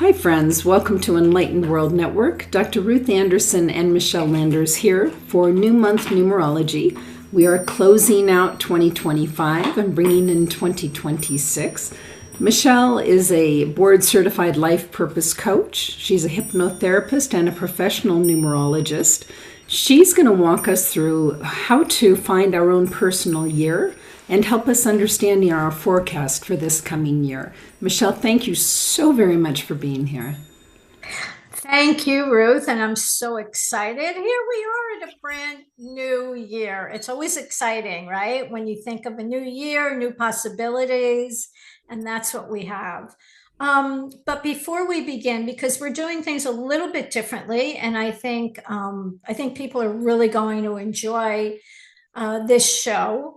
Hi friends, welcome to Enlightened World Network. Dr. Ruth Anderson and Michele Landers here for New Month Numerology. We are closing out 2025 and bringing in 2026. Michele is a board-certified life purpose coach. She's a hypnotherapist and a professional numerologist. She's going to walk us through how to find our own personal year and help us understanding our forecast for this coming year. Michele, thank you so very much for being here. Thank you, Ruth, and I'm so excited. Here we are at a brand new year. It's always exciting, right? When you think of a new year, new possibilities, and that's what we have. But before we begin, because we're doing things a little bit differently, and I think people are really going to enjoy this show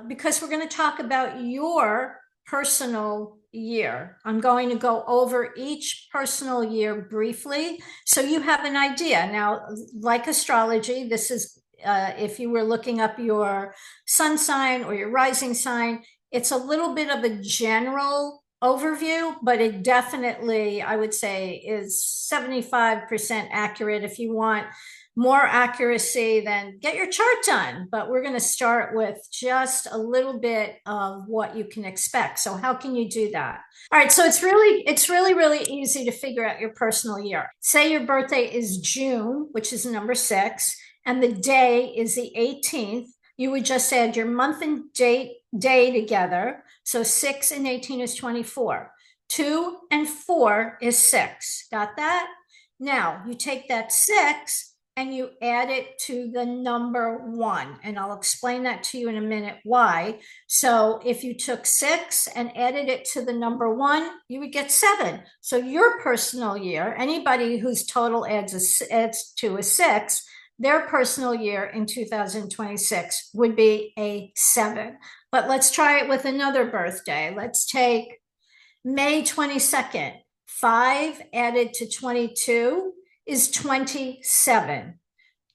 because we're going to talk about your personal year. I'm going to go over each personal year briefly so you have an idea. Now, like astrology, this is if you were looking up your sun sign or your rising sign, it's a little bit of a general overview, but it definitely, I would say, is 75% accurate. If you want more accuracy, then get your chart done. But we're going to start with just a little bit of what you can expect. So how can you do that? All right, so it's really easy to figure out your personal year. Say your birthday is June, which is number 6, and the day is the 18th. You would just add your month and day together. So 6 and 18 is 24. 2 and 4 is 6. Got that? Now you take that 6 and you add it to the number 1. And I'll explain that to you in a minute why. So if you took 6 and added it to the number 1, you would get 7. So your personal year, anybody whose total adds to a 6, their personal year in 2026 would be a 7. But let's try it with another birthday. Let's take May 22nd. 5 added to 22 is 27.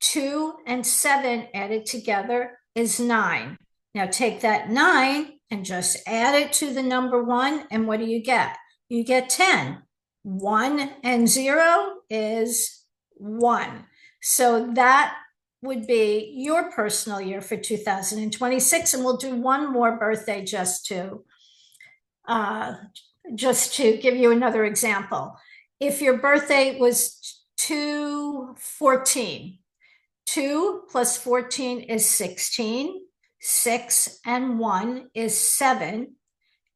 2 and 7 added together is 9. Now take that 9 and just add it to the number 1, and what do you get? You get 10. 1 and 0 is 1. So that would be your personal year for 2026, and we'll do one more birthday just to give you another example. If your birthday was 2/14, 2 plus 14 is 16. 6 and 1 is 7.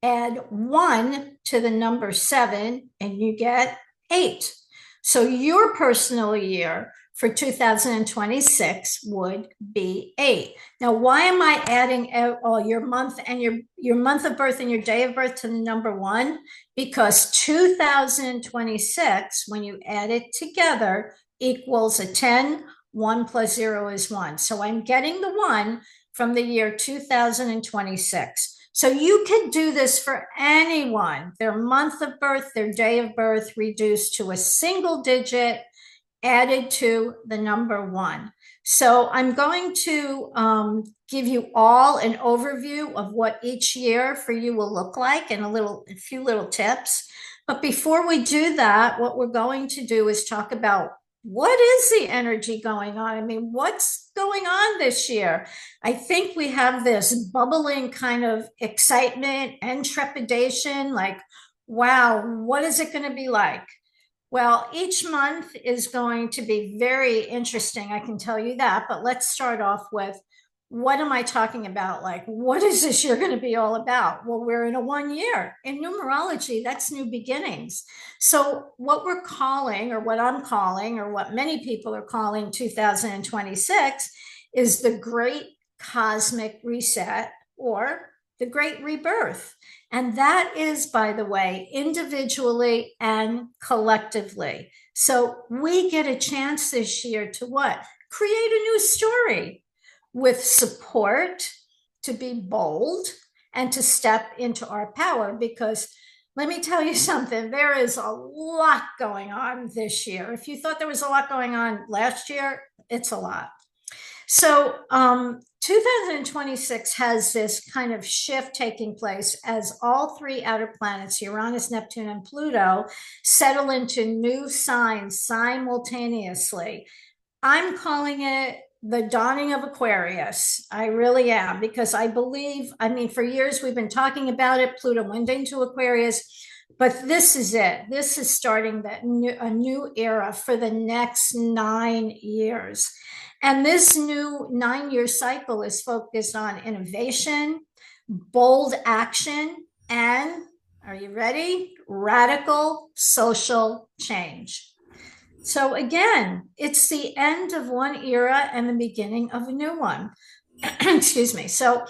Add 1 to the number 7 and you get 8. So your personal year for 2026 would be 8. Now, why am I adding all your month and your month of birth and your day of birth to the number 1? Because 2026, when you add it together, equals a 10. 1 plus 0 is 1. So I'm getting the 1 from the year 2026. So you can do this for anyone, their month of birth, their day of birth, reduced to a single digit, added to the number 1. So I'm going to give you all an overview of what each year for you will look like and a few little tips. But before we do that, what we're going to do is talk about what is the energy going on? I mean, what's going on this year? I think we have this bubbling kind of excitement and trepidation, like, wow, what is it going to be like? Well, each month is going to be very interesting, I can tell you that. But let's start off with, what am I talking about? Like, what is this year going to be all about? Well, we're in a 1 year. In numerology, that's new beginnings. So what we're calling, or what I'm calling, or what many people are calling 2026 is the Great Cosmic Reset, or the Great Rebirth. And that is, by the way, individually and collectively. So we get a chance this year to what? Create a new story with support, to be bold, and to step into our power. Because let me tell you something, there is a lot going on this year. If you thought there was a lot going on last year, it's a lot. So 2026 has this kind of shift taking place as all three outer planets, Uranus, Neptune, and Pluto, settle into new signs simultaneously. I'm calling it the dawning of Aquarius. I really am, because I believe, I mean, for years we've been talking about it. Pluto went into Aquarius, but this is it. This is starting a new era for the next 9 years. And this new 9-year cycle is focused on innovation, bold action, and, are you ready? Radical social change. So again, it's the end of one era and the beginning of a new one. Excuse me. So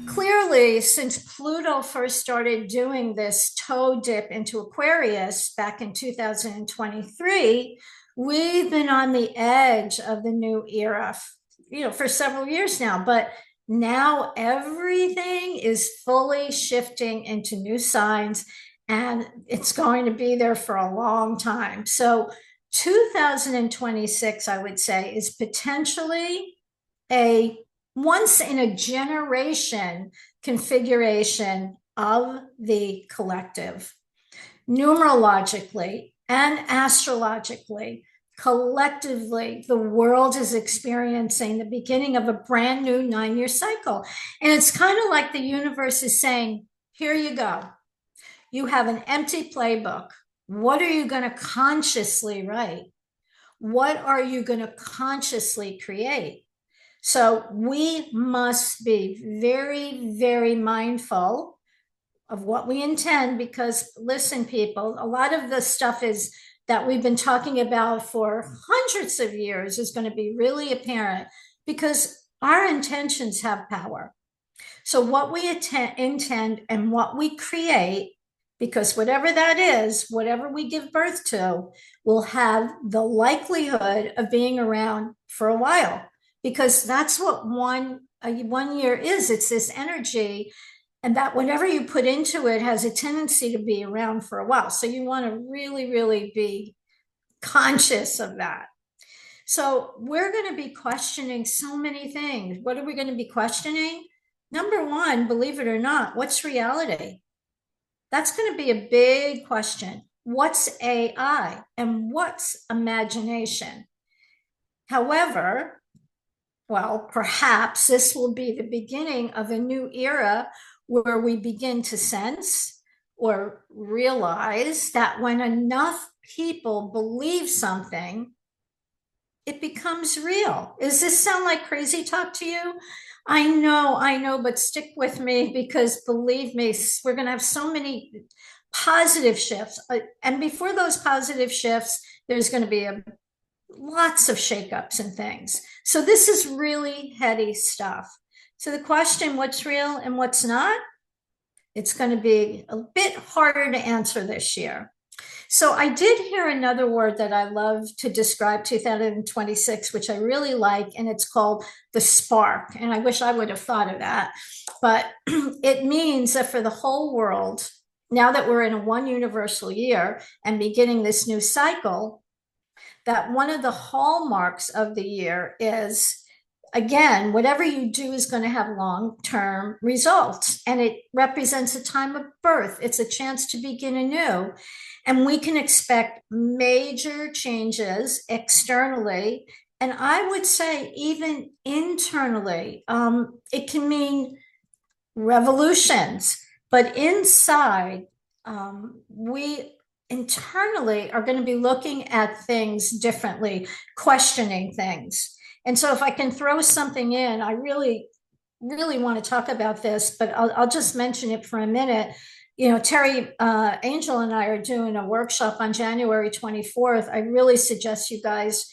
clearly, since Pluto first started doing this toe dip into Aquarius back in 2023, we've been on the edge of the new era, for several years now. But now everything is fully shifting into new signs, and it's going to be there for a long time. So 2026, I would say, is potentially a once in a generation configuration of the collective. Numerologically and astrologically, collectively, the world is experiencing the beginning of a brand new 9-year cycle. And it's kind of like the universe is saying, here you go. You have an empty playbook. What are you going to consciously write? What are you going to consciously create? So we must be very, very mindful of what we intend, because listen, people, a lot of the stuff is that we've been talking about for hundreds of years is going to be really apparent, because our intentions have power. So what we intend and what we create, because whatever that is, whatever we give birth to, will have the likelihood of being around for a while, because that's what one year is. It's this energy, and that whatever you put into it has a tendency to be around for a while. So you want to really, really be conscious of that. So we're going to be questioning so many things. What are we going to be questioning? Number one, believe it or not, what's reality? That's going to be a big question. What's AI and what's imagination? However, well, perhaps this will be the beginning of a new era where we begin to sense or realize that when enough people believe something, it becomes real. Does this sound like crazy talk to you? I know, but stick with me, because believe me, we're going to have so many positive shifts. And before those positive shifts, there's going to be lots of shakeups and things. So this is really heady stuff. So the question, what's real and what's not, it's going to be a bit harder to answer this year. So I did hear another word that I love to describe 2026, which I really like, and it's called the spark. And I wish I would have thought of that. But it means that for the whole world, now that we're in a one universal year and beginning this new cycle, that one of the hallmarks of the year is, again, whatever you do is going to have long-term results. And it represents a time of birth. It's a chance to begin anew. And we can expect major changes externally. And I would say even internally. It can mean revolutions. But inside, we internally are going to be looking at things differently, questioning things. And so if I can throw something in, I really, really want to talk about this, but I'll just mention it for a minute. Terry Angel and I are doing a workshop on January 24th. I really suggest you guys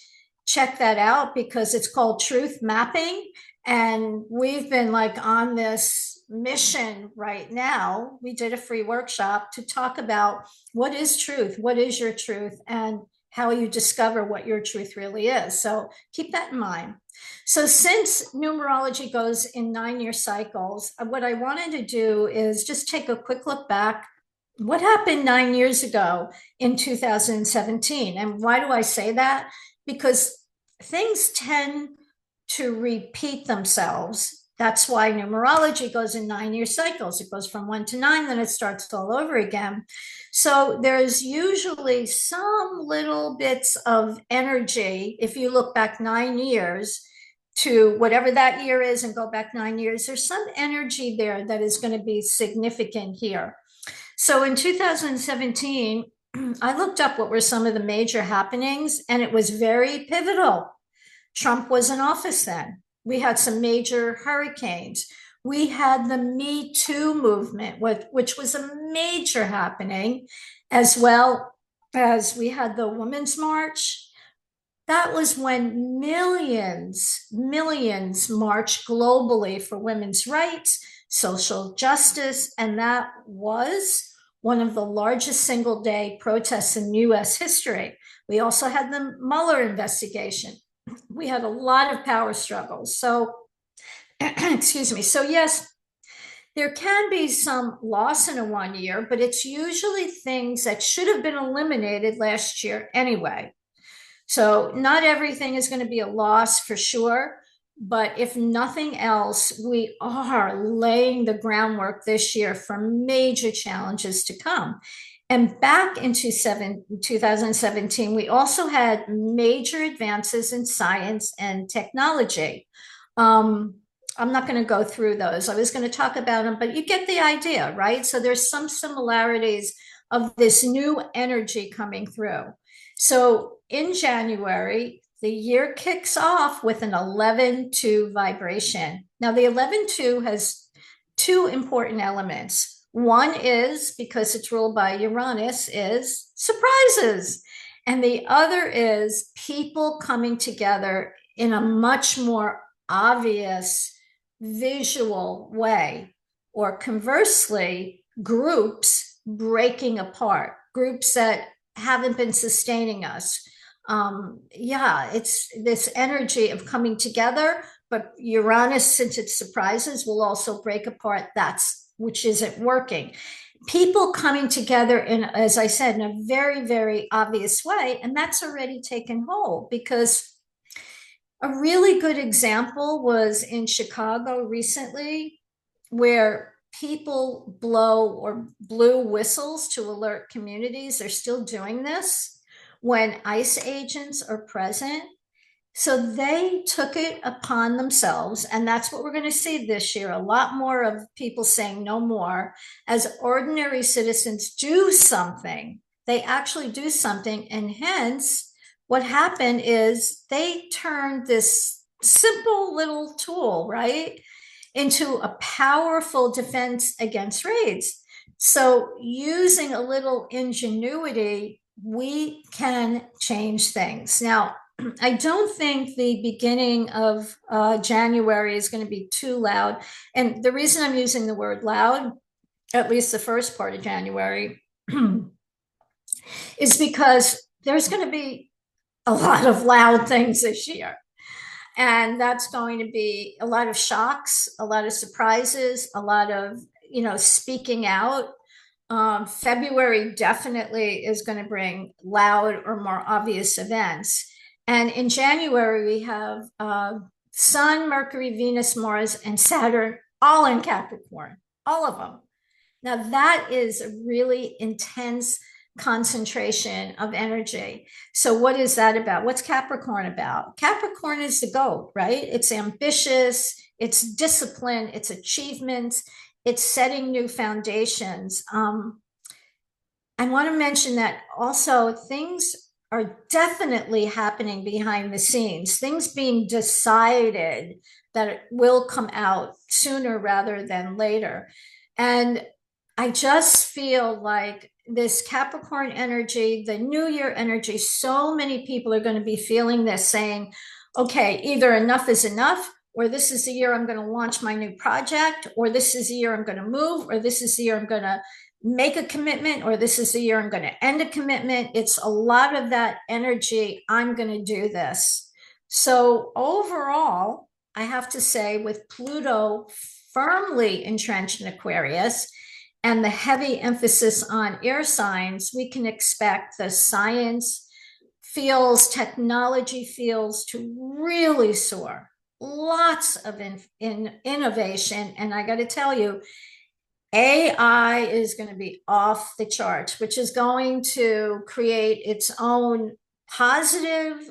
check that out, because it's called Truth Mapping. And we've been on this mission right now. We did a free workshop to talk about what is truth, what is your truth, and how you discover what your truth really is. So keep that in mind. So since numerology goes in 9-year cycles, what I wanted to do is just take a quick look back. What happened 9 years ago in 2017? And why do I say that? Because things tend to repeat themselves. That's why numerology goes in 9-year cycles. It goes from 1 to 9, then it starts all over again. So there's usually some little bits of energy. If you look back 9 years to whatever that year is and go back 9 years, there's some energy there that is going to be significant here. So in 2017, I looked up what were some of the major happenings, and it was very pivotal. Trump was in office then. We had some major hurricanes. We had the Me Too movement, which was a major happening, as well as we had the Women's March. That was when millions marched globally for women's rights, social justice, and that was one of the largest single-day protests in US history. We also had the Mueller investigation. We had a lot of power struggles. So, excuse me. So yes, there can be some loss in a 1 year, but it's usually things that should have been eliminated last year anyway. So not everything is going to be a loss for sure, but if nothing else, we are laying the groundwork this year for major challenges to come. And back in 2017, we also had major advances in science and technology. I'm not going to go through those. I was going to talk about them, but you get the idea, right? So there's some similarities of this new energy coming through. So in January, the year kicks off with an 11-2 vibration. Now, the 11-2 has two important elements. One is, because it's ruled by Uranus, is surprises. And the other is people coming together in a much more obvious visual way, or conversely, groups breaking apart, groups that haven't been sustaining us. It's this energy of coming together, but Uranus, since it surprises, will also break apart which isn't working. People coming together in, as I said, in a very, very obvious way, and that's already taken hold, because a really good example was in Chicago recently, where people blew whistles to alert communities. They're still doing this when ICE agents are present. So they took it upon themselves, and that's what we're going to see this year. A lot more of people saying no more. As ordinary citizens do something, they actually do something, and hence what happened is they turned this simple little tool, right, into a powerful defense against raids. So using a little ingenuity, we can change things. Now, I don't think the beginning of January is going to be too loud. And the reason I'm using the word loud, at least the first part of January, is because there's going to be a lot of loud things this year. And that's going to be a lot of shocks, a lot of surprises, a lot of, speaking out. February definitely is going to bring loud or more obvious events. And in January, we have Sun, Mercury, Venus, Mars, and Saturn all in Capricorn, all of them. Now, that is a really intense concentration of energy. So what is that about? What's Capricorn about? Capricorn is the goat, right? It's ambitious, it's discipline, it's achievements, it's setting new foundations. I want to mention that also things are definitely happening behind the scenes, things being decided that it will come out sooner rather than later. And I just feel like this Capricorn energy, the New Year energy, so many people are going to be feeling this, saying, okay, either enough is enough, or this is the year I'm going to launch my new project, or this is the year I'm going to move, or this is the year I'm going to make a commitment, or this is the year I'm going to end a commitment. It's a lot of that energy. I'm going to do this. So overall, I have to say, with Pluto firmly entrenched in Aquarius and the heavy emphasis on air signs, we can expect the science fields, technology fields to really soar. lots of innovation. And I got to tell you, AI is going to be off the charts, which is going to create its own positive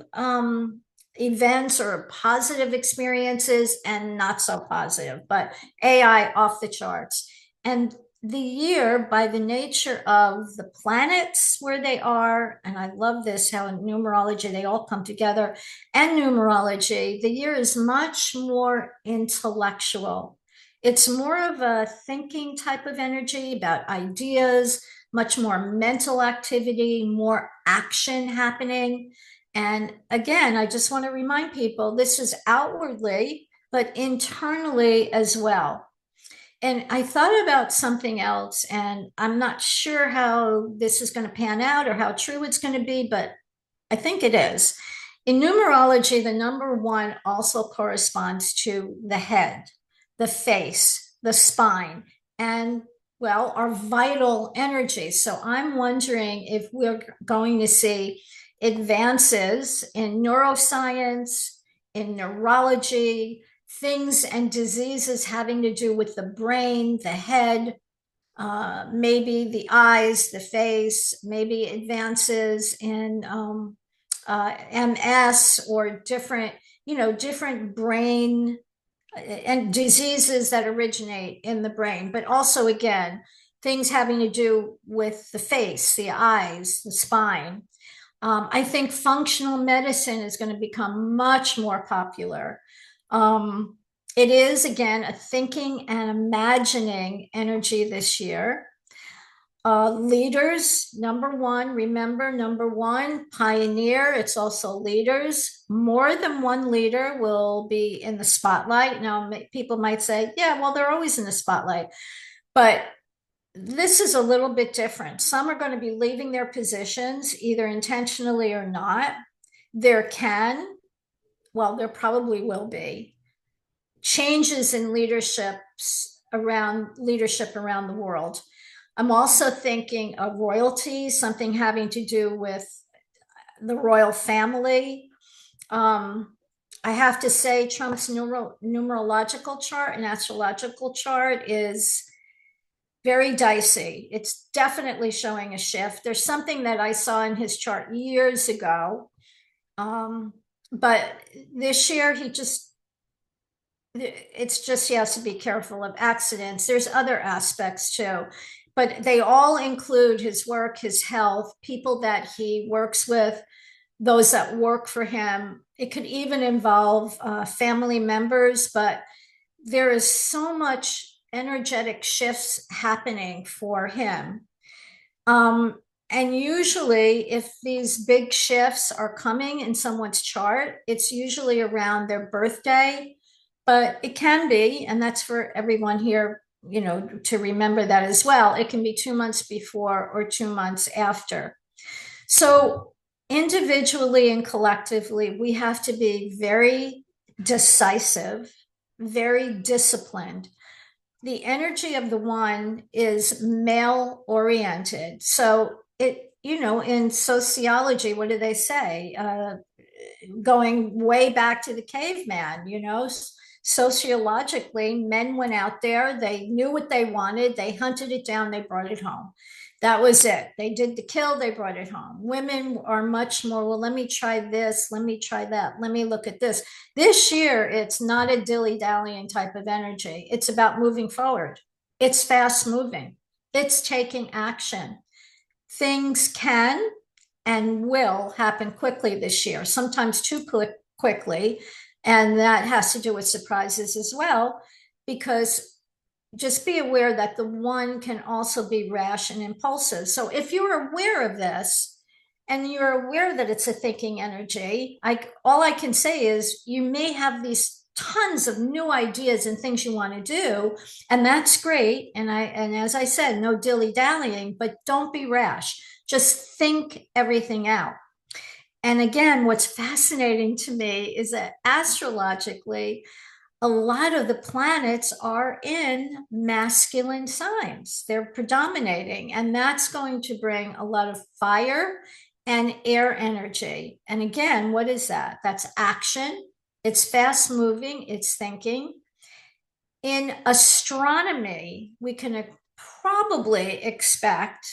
events or positive experiences and not so positive, but AI off the charts. And the year, by the nature of the planets where they are, and I love this, how in numerology they all come together, and numerology, the year is much more intellectual. It's more of a thinking type of energy about ideas, much more mental activity, more action happening. And again, I just want to remind people this is outwardly, but internally as well. And I thought about something else, and I'm not sure how this is going to pan out or how true it's going to be, but I think it is. In numerology, the number one also corresponds to the head, the face, the spine, and well, our vital energy. So I'm wondering if we're going to see advances in neuroscience, in neurology, things and diseases having to do with the brain, the head, maybe the eyes, the face, maybe advances in MS or different, different brain and diseases that originate in the brain, but also, again, things having to do with the face, the eyes, the spine. I think functional medicine is going to become much more popular. It is, again, a thinking and imagining energy this year. Leaders, number one, remember, number one, pioneer. It's also leaders. More than one leader will be in the spotlight. Now, people might say, yeah, well, they're always in the spotlight. But this is a little bit different. Some are going to be leaving their positions, either intentionally or not. There probably will be changes in leadership around the world. I'm also thinking of royalty, something having to do with the royal family. I have to say, Trump's numerological chart and astrological chart is very dicey. It's definitely showing a shift. There's something that I saw in his chart years ago. But this year, he has to be careful of accidents. There's other aspects too, but they all include his work, his health, people that he works with, those that work for him. It could even involve family members, but there is so much energetic shifts happening for him. And usually, if these big shifts are coming in someone's chart, it's usually around their birthday, but it can be, and that's for everyone here, to remember that as well. It can be 2 months before or 2 months after. So individually and collectively, we have to be very decisive, very disciplined. The energy of the one is male oriented. So in sociology, what do they say? Going way back to the caveman, sociologically, men went out there, they knew what they wanted, they hunted it down, they brought it home. That was it. They did the kill, they brought it home. Women are much more, well, let me try this, let me try that, let me look at this. This year, it's not a dilly-dallying type of energy. It's about moving forward. It's fast moving. It's taking action. Things can and will happen quickly this year, sometimes too quickly. And that has to do with surprises as well, because just be aware that the one can also be rash and impulsive. So if you're aware of this and you're aware that it's a thinking energy, all I can say is you may have these tons of new ideas and things you want to do, and that's great. And as I said, no dilly-dallying, but don't be rash. Just think everything out. And again, what's fascinating to me is that astrologically, a lot of the planets are in masculine signs. They're predominating, and that's going to bring a lot of fire and air energy. And again, what is that? That's action, It's fast moving, it's thinking. In astronomy, we can probably expect,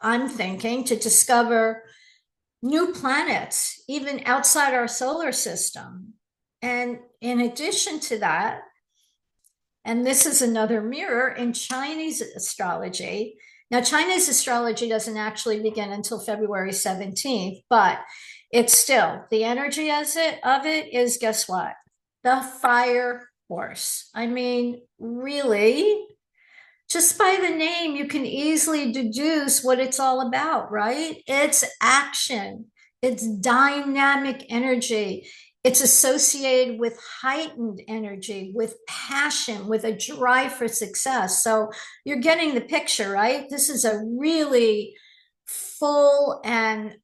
I'm thinking, to discover new planets, even outside our solar system. And in addition to that, and this is another mirror in Chinese astrology. Now, Chinese astrology doesn't actually begin until February 17th, but it's still the energy of it is, guess what? The fire horse. I mean, really, just by the name, you can easily deduce what it's all about, right? It's action, it's dynamic energy. It's associated with heightened energy, with passion, with a drive for success. So you're getting the picture, right? This is a really full and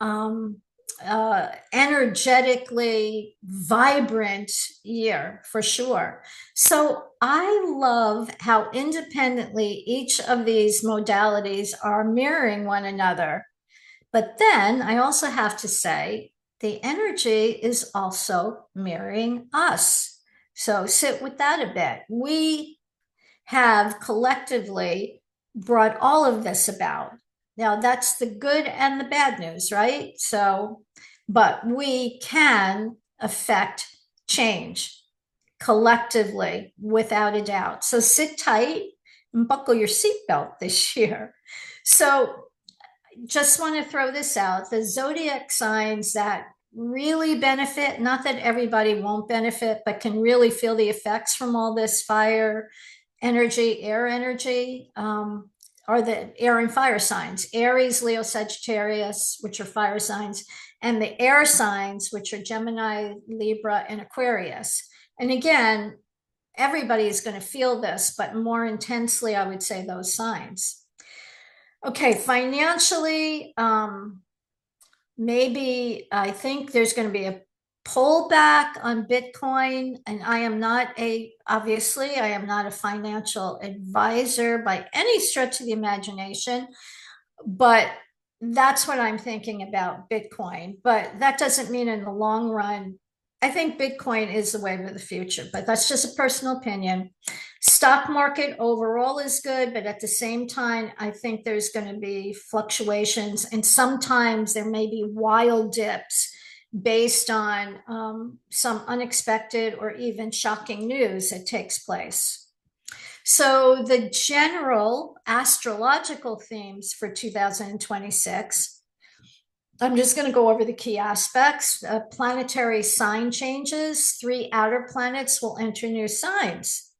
energetically vibrant year for sure. So I love how independently each of these modalities are mirroring one another. But then I also have to say, the energy is also mirroring us. So sit with that a bit. We have collectively brought all of this about. Now, that's the good and the bad news, right? So, but we can affect change collectively without a doubt. So sit tight and buckle your seatbelt this year. So just want to throw this out. The zodiac signs that really benefit, not that everybody won't benefit, but can really feel the effects from all this fire energy, air energy, are the air and fire signs: Aries, Leo, Sagittarius, which are fire signs, and the air signs, which are Gemini, Libra, and Aquarius. And again, everybody is going to feel this, but more intensely, I would say those signs. Okay, financially, maybe I think there's going to be a pullback on Bitcoin, and obviously, I am not a financial advisor by any stretch of the imagination, but that's what I'm thinking about Bitcoin. But that doesn't mean in the long run, I think Bitcoin is the wave of the future, but that's just a personal opinion. Stock market overall is good, but at the same time, I think there's going to be fluctuations, and sometimes there may be wild dips based on some unexpected or even shocking news that takes place. So the general astrological themes for 2026, I'm just going to go over the key aspects. Planetary sign changes. 3 outer planets will enter new signs.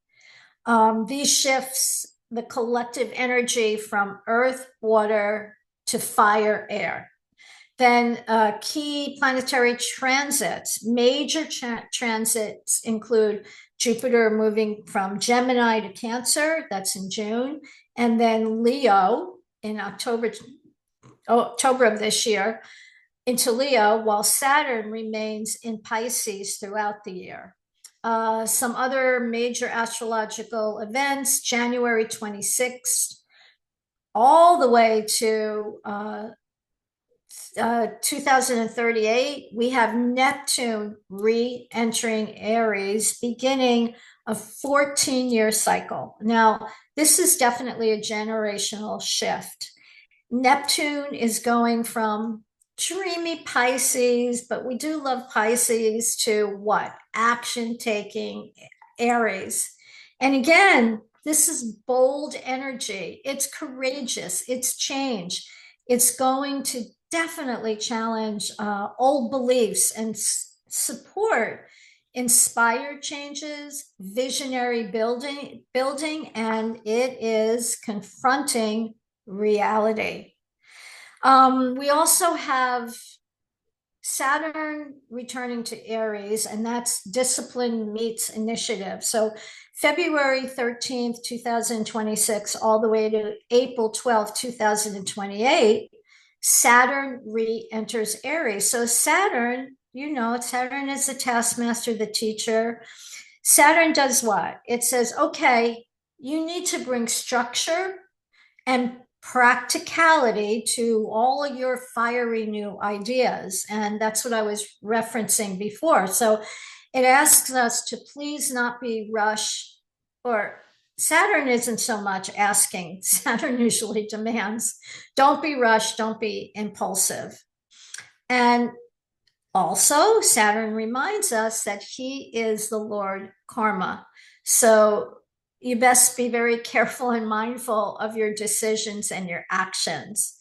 These shifts the collective energy from earth, water to fire, air. Then key planetary transits. Major transits include Jupiter moving from Gemini to Cancer, that's in June, and then Leo in October of this year into Leo, while Saturn remains in Pisces throughout the year. Some other major astrological events: January 26th, all the way to 2038, we have Neptune re-entering Aries, beginning a 14-year cycle. Now, this is definitely a generational shift. Neptune is going from dreamy Pisces, but we do love Pisces, to what? Action-taking Aries. And again, this is bold energy. It's courageous. It's change. It's going to definitely challenge old beliefs and support inspired changes, visionary building, and it is confronting reality. We also have Saturn returning to Aries, and that's discipline meets initiative. So February 13th, 2026, all the way to April 12th, 2028, Saturn re-enters Aries. So Saturn, Saturn is the taskmaster, the teacher. Saturn does what? It says, okay, you need to bring structure and practicality to all of your fiery new ideas. And that's what I was referencing before. So It asks us to please not be rushed, or Saturn isn't so much asking. Saturn usually demands, don't be rushed, don't be impulsive. And also, Saturn reminds us that he is the Lord Karma. So you best be very careful and mindful of your decisions and your actions.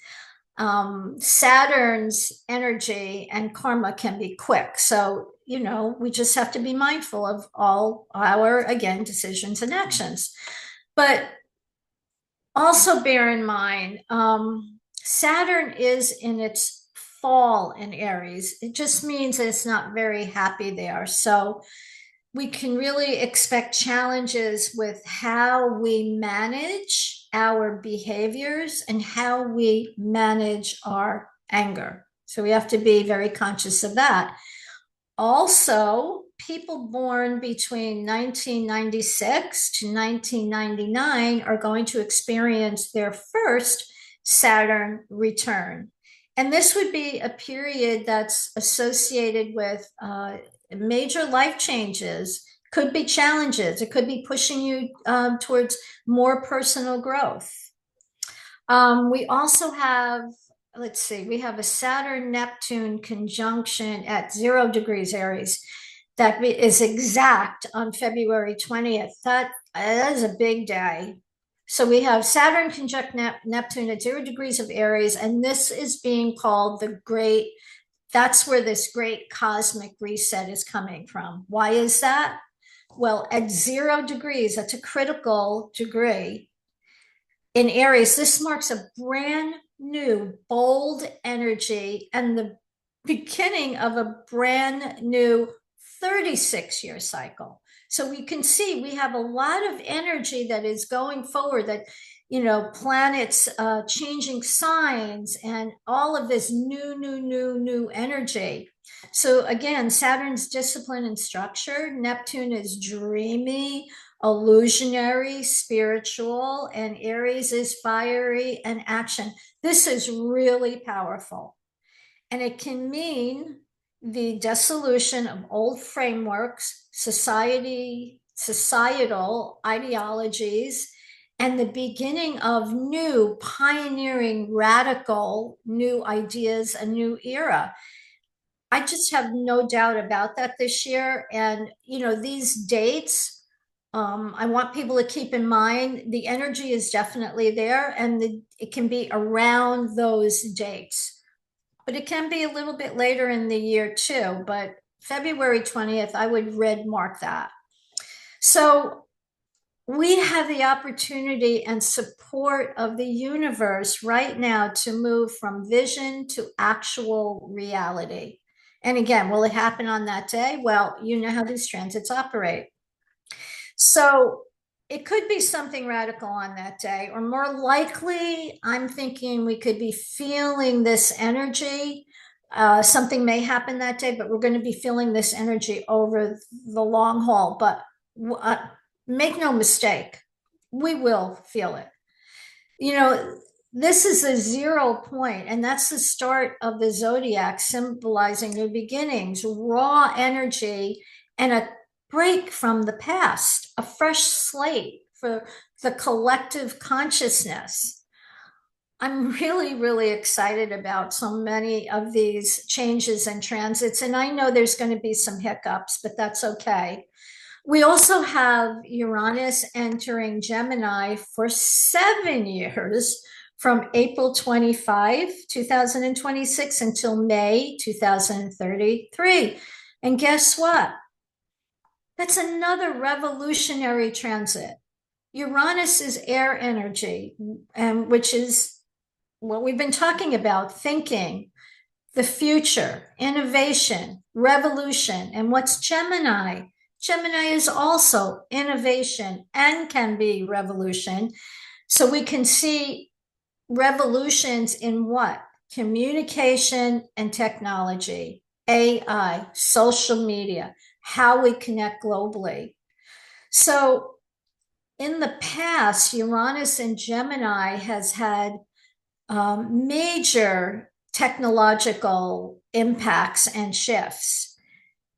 Saturn's energy and karma can be quick. So, we just have to be mindful of all our, again, decisions and actions. But also bear in mind, Saturn is in its fall in Aries. It just means that it's not very happy there. So we can really expect challenges with how we manage our behaviors and how we manage our anger. So we have to be very conscious of that. Also, people born between 1996 to 1999 are going to experience their first Saturn return. And this would be a period that's associated with major life changes, could be challenges, it could be pushing you towards more personal growth. We also have, let's see, we have a Saturn-Neptune conjunction at 0 degrees Aries that is exact on February 20th. That is a big day. So we have Saturn conjunct Neptune at 0 degrees of Aries, and this is being called the great, that's where this great cosmic reset is coming from. Why is that? Well, at 0 degrees, that's a critical degree. In Aries, this marks a brand new, bold energy and the beginning of a brand new 36-year cycle. So we can see we have a lot of energy that is going forward, that, planets changing signs and all of this new energy. So again, Saturn's discipline and structure. Neptune is dreamy, illusionary, spiritual, and Aries is fiery and action. This is really powerful. And it can mean the dissolution of old frameworks, societal ideologies, and the beginning of new, pioneering, radical, new ideas, a new era. I just have no doubt about that this year. And, these dates, I want people to keep in mind the energy is definitely there, and it can be around those dates, but it can be a little bit later in the year too. But February 20th, I would red mark that. So we have the opportunity and support of the universe right now to move from vision to actual reality. And again, will it happen on that day? Well, you know how these transits operate. So it could be something radical on that day, or more likely, I'm thinking we could be feeling this energy. Something may happen that day, but we're going to be feeling this energy over the long haul. But make no mistake, we will feel it. This is a 0 point, and that's the start of the zodiac, symbolizing new beginnings, raw energy, and a break from the past, a fresh slate for the collective consciousness. I'm really, really excited about so many of these changes and transits, and I know there's going to be some hiccups, but that's okay. We also have Uranus entering Gemini for 7 years, from April 25, 2026 until May 2033. And guess what? That's another revolutionary transit. Uranus is air energy, and which is what we've been talking about: thinking, the future, innovation, revolution. And what's Gemini? Gemini is also innovation and can be revolution. So we can see revolutions in what? Communication and technology, AI, social media, how we connect globally. So in the past, Uranus and Gemini has had major technological impacts and shifts.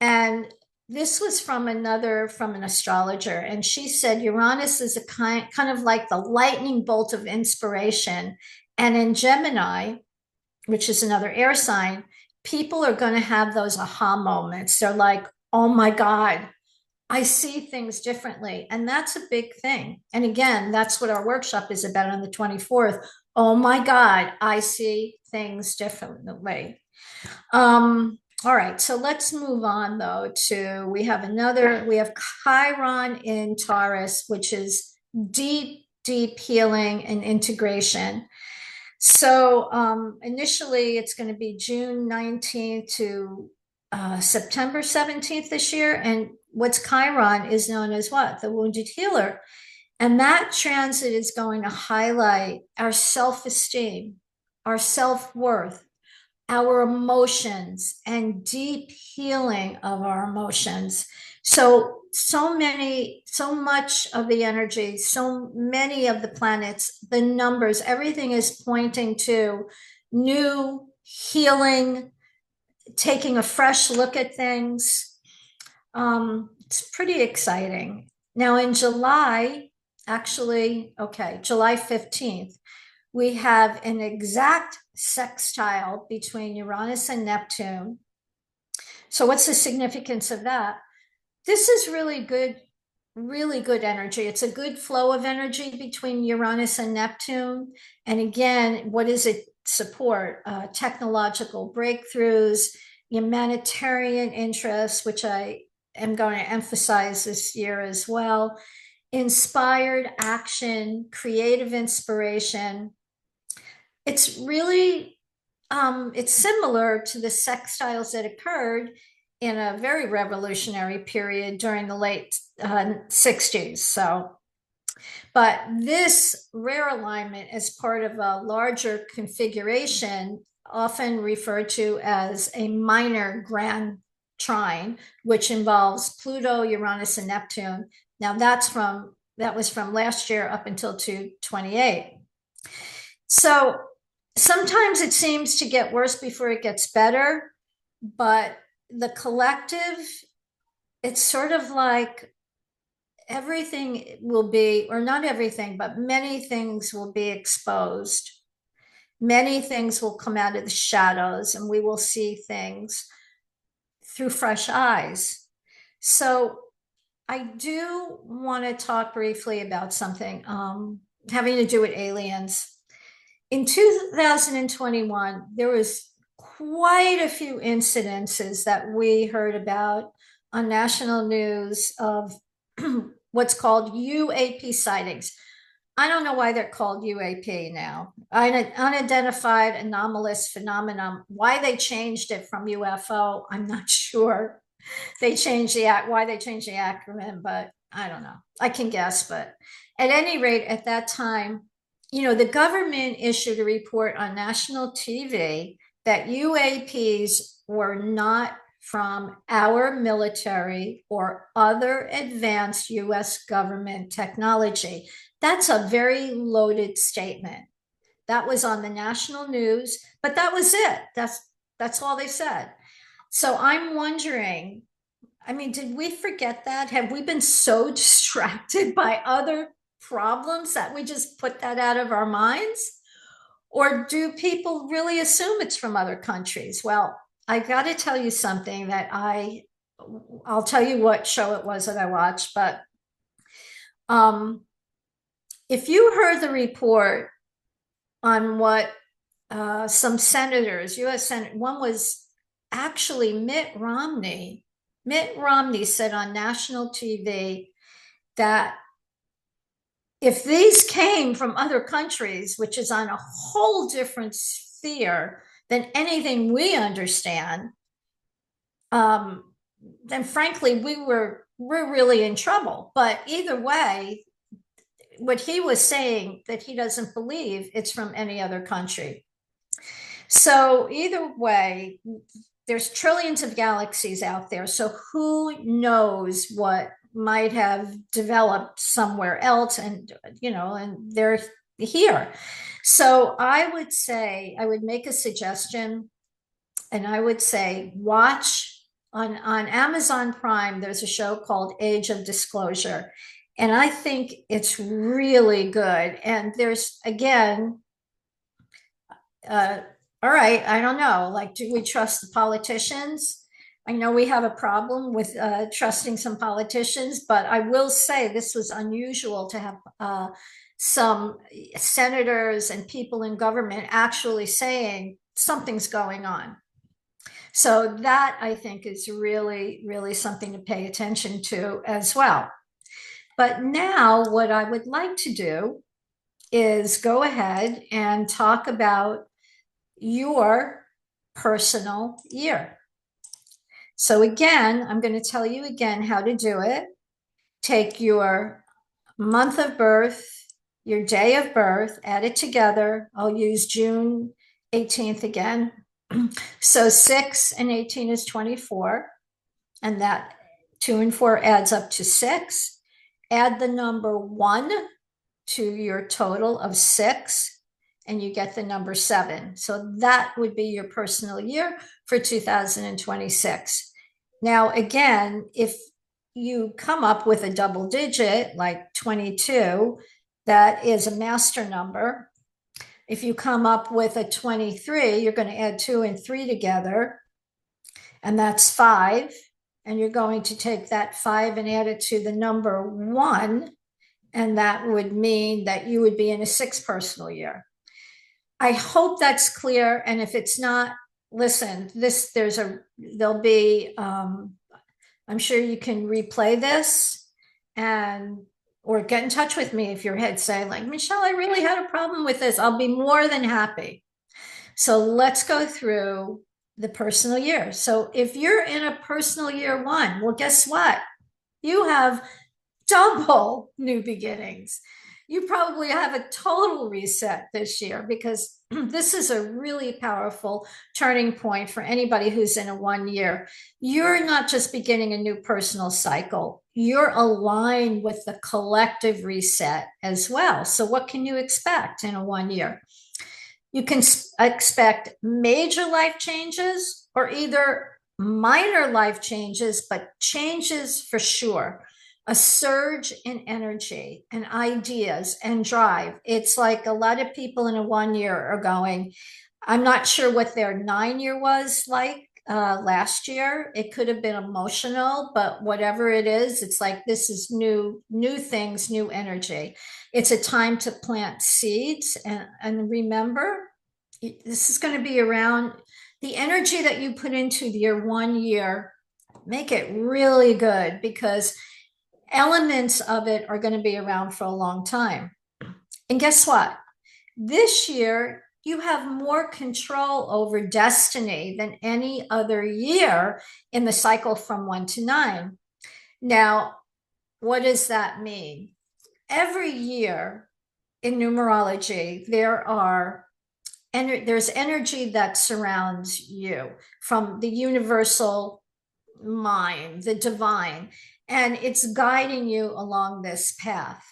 And this was from an astrologer, and she said Uranus is a kind of like the lightning bolt of inspiration. And in Gemini, which is another air sign, people are going to have those aha moments. They're like, oh my God, I see things differently. And that's a big thing. And again, that's what our workshop is about on the 24th. Oh my God, I see things differently. All right, so let's move on though to, we have Chiron in Taurus, which is deep, deep healing and integration. So initially it's going to be June 19th to September 17th this year. And what's Chiron is known as what? The wounded healer. And that transit is going to highlight our self-esteem, our self-worth, our emotions, and deep healing of our emotions. So much of the energy, so many of the planets, the numbers, everything is pointing to new healing, taking a fresh look at things. It's pretty exciting. Now in July, July 15th, we have an exact sextile between Uranus and Neptune. So what's the significance of that? This is really good energy. It's a good flow of energy between Uranus and Neptune. And again, what does it support? Technological breakthroughs, humanitarian interests, which I am going to emphasize this year as well, inspired action, creative inspiration. It's really, it's similar to the sextiles that occurred in a very revolutionary period during the late 60s. So, but this rare alignment is part of a larger configuration, often referred to as a minor grand trine, which involves Pluto, Uranus, and Neptune. Now that was from last year up until 2/28. So sometimes it seems to get worse before it gets better, but the collective, it's sort of like everything will be, or not everything, but many things will be exposed. Many things will come out of the shadows, and we will see things through fresh eyes. So I do want to talk briefly about something having to do with aliens. In 2021, there was quite a few incidences that we heard about on national news of what's called UAP sightings. I don't know why they're called UAP now. Unidentified anomalous phenomenon. Why they changed it from UFO, I'm not sure. Why they changed the acronym, but I don't know. I can guess, but at any rate, at that time, the government issued a report on national TV that UAPs were not from our military or other advanced US government technology. That's a very loaded statement. That was on the national news, but that was it. That's all they said. So I'm wondering, did we forget that? Have we been so distracted by other problems that we just put that out of our minds? Or do people really assume it's from other countries? Well, I got to tell you something that I'll tell you what show it was that I watched, but if you heard the report on what some senators, US Senate, one was actually Mitt Romney. Mitt Romney said on national TV that if these came from other countries, which is on a whole different sphere than anything we understand, then frankly, we're really in trouble. But either way, what he was saying, that he doesn't believe it's from any other country. So either way, there's trillions of galaxies out there. So who knows what might have developed somewhere else, and they're here. So I would make a suggestion, and I would say watch on Amazon Prime, there's a show called Age of Disclosure. And I think it's really good. And there's, again, all right, I don't know, like, do we trust the politicians? I know we have a problem with trusting some politicians, but I will say this was unusual to have some senators and people in government actually saying something's going on. So that, I think, is really, really something to pay attention to as well. But now what I would like to do is go ahead and talk about your personal year. So again, I'm going to tell you again how to do it. Take your month of birth, your day of birth, add it together. I'll use June 18th again. So 6 and 18 is 24. And that 2 and 4 adds up to 6. Add the number 1 to your total of 6, and you get the number 7. So that would be your personal year for 2026. Now, again, if you come up with a double digit like 22, that is a master number. If you come up with a 23, you're going to add 2 and 3 together, and that's 5. And you're going to take that 5 and add it to the number 1, and that would mean that you would be in a 6 personal year. I hope that's clear. And if it's not, listen, there'll be, I'm sure you can replay this or get in touch with me if your head's saying like, Michele, I really had a problem with this. I'll be more than happy. So let's go through the personal year. So if you're in a personal year 1, well, guess what? You have double new beginnings. You probably have a total reset this year, because this is a really powerful turning point for anybody who's in a 1 year. You're not just beginning a new personal cycle, you're aligned with the collective reset as well. So what can you expect in a 1 year? You can expect major life changes or either minor life changes, but changes for sure. A surge in energy and ideas and drive. It's like a lot of people in a 1 year are going, I'm not sure what their 9 year was like last year. It could have been emotional, but whatever it is, it's like, this is new things, new energy. It's a time to plant seeds. And remember, this is going to be around the energy that you put into your 1 year. Make it really good, because elements of it are going to be around for a long time. And guess what? This year, you have more control over destiny than any other year in the cycle from 1 to 9. Now, what does that mean? Every year in numerology, there's energy that surrounds you from the universal mind, the divine, and it's guiding you along this path,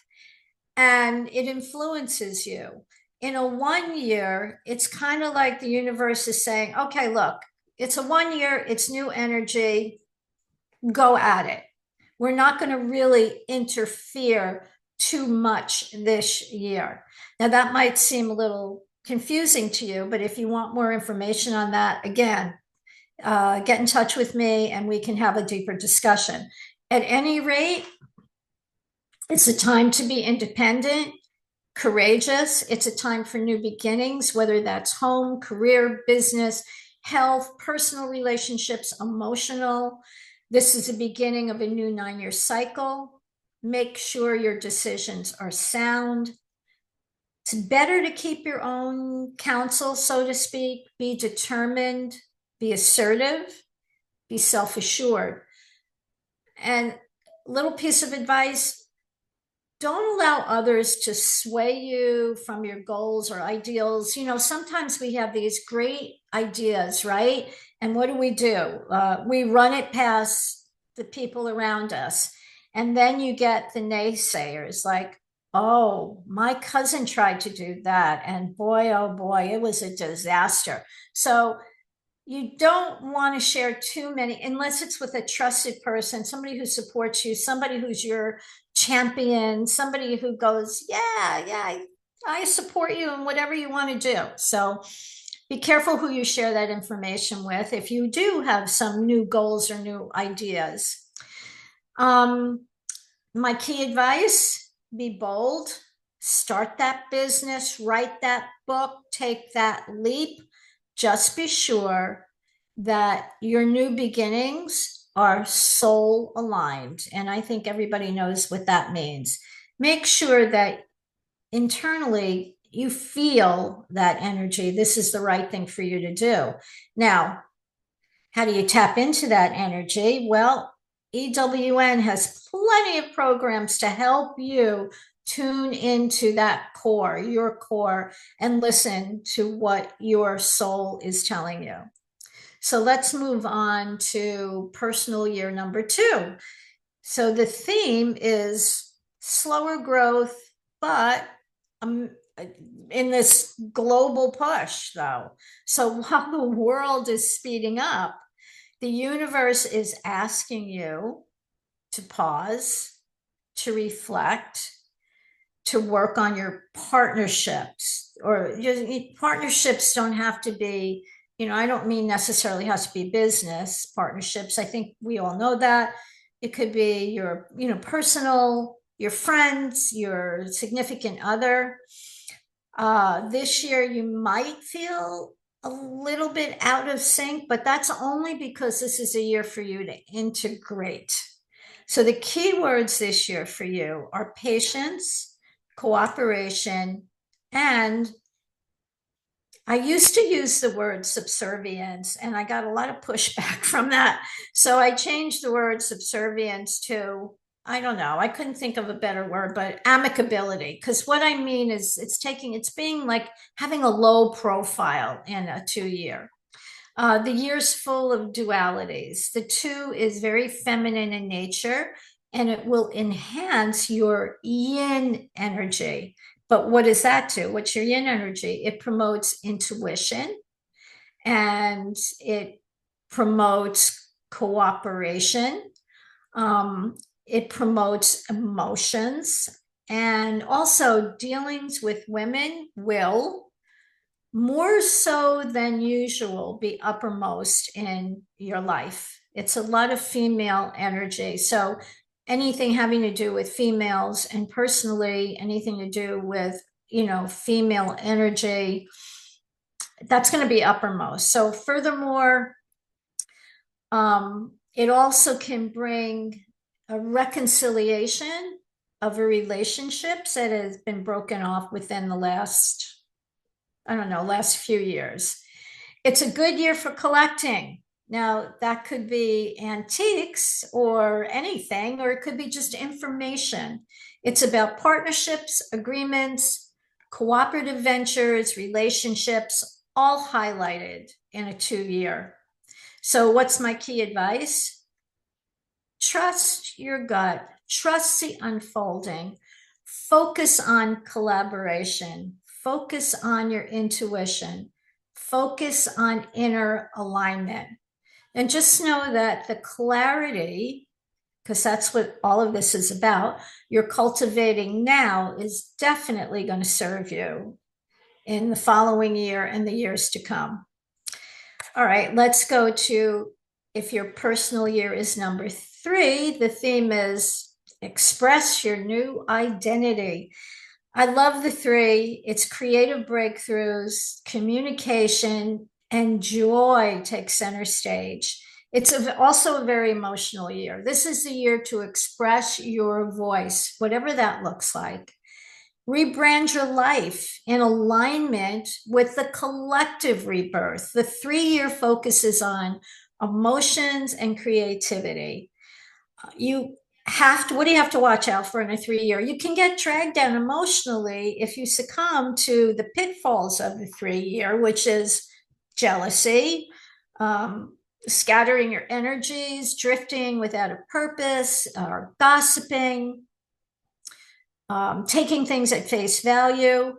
and it influences you. In a 1 year, it's kind of like the universe is saying, okay, look, it's a 1 year, it's new energy, go at it. We're not going to really interfere too much this year. Now, that might seem a little confusing to you, but if you want more information on that, again, get in touch with me and we can have a deeper discussion. At any rate, it's a time to be independent, courageous. It's a time for new beginnings, whether that's home, career, business, health, personal relationships, emotional. This is the beginning of a new 9-year cycle. Make sure your decisions are sound. It's better to keep your own counsel, so to speak. Be determined, be assertive, be self-assured. And little piece of advice, don't allow others to sway you from your goals or ideals. Sometimes we have these great ideas, right? And what do? We run it past the people around us. And then you get the naysayers like, oh, my cousin tried to do that. And boy, oh boy, it was a disaster. So you don't want to share too many unless it's with a trusted person, somebody who supports you, somebody who's your champion, somebody who goes, yeah, I support you in whatever you want to do. So be careful who you share that information with if you do have some new goals or new ideas. My key advice, be bold, start that business, write that book, take that leap. Just be sure that your new beginnings are soul aligned. And I think everybody knows what that means. Make sure that internally you feel that energy. This is the right thing for you to do. Now, how do you tap into that energy? Well, EWN has plenty of programs to help you tune into that core, your core, and listen to what your soul is telling you. So let's move on to personal year number 2. So the theme is slower growth, but in this global push, though. So while the world is speeding up, the universe is asking you to pause, to reflect, to work on your partnerships. Or partnerships don't have to be, I don't mean necessarily has to be business partnerships. I think we all know that. It could be your, personal, your friends, your significant other. This year you might feel a little bit out of sync, but that's only because this is a year for you to integrate. So the key words this year for you are patience, cooperation, and I used to use the word subservience, and I got a lot of pushback from that. So I changed the word subservience to, I don't know, I couldn't think of a better word, but amicability. Because what I mean is it's being like having a low profile in a 2-year. The year's full of dualities. The 2 is very feminine in nature, and it will enhance your yin energy. But what does that do? What's your yin energy? It promotes intuition, and it promotes cooperation. It promotes emotions, and also dealings with women will, more so than usual, be uppermost in your life. It's a lot of female energy. So anything having to do with females, and personally anything to do with, female energy, that's going to be uppermost. So furthermore, it also can bring a reconciliation of a relationships that has been broken off within the last few years. It's a good year for collecting. Now, that could be antiques or anything, or it could be just information. It's about partnerships, agreements, cooperative ventures, relationships, all highlighted in a 2-year. So what's my key advice? Trust your gut, trust the unfolding, focus on collaboration, focus on your intuition, focus on inner alignment. And just know that the clarity, because that's what all of this is about, you're cultivating now is definitely going to serve you in the following year and the years to come. All right, let's go to, if your personal year is number 3, the theme is express your new identity. I love the 3. It's creative breakthroughs, communication, and joy take center stage. It's also a very emotional year. This is the year to express your voice, whatever that looks like. Rebrand your life in alignment with the collective rebirth. The 3-year focuses on emotions and creativity. What do you have to watch out for in a 3-year? You can get dragged down emotionally if you succumb to the pitfalls of the 3-year, which is jealousy, scattering your energies, drifting without a purpose, or gossiping, taking things at face value.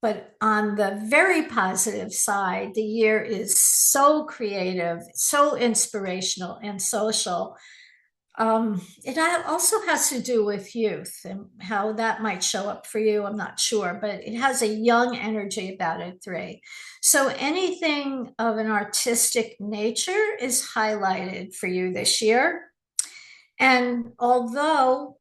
But on the very positive side, the year is so creative, so inspirational and social. It also has to do with youth and how that might show up for you. I'm not sure, but it has a young energy about it, 3. So anything of an artistic nature is highlighted for you this year. And although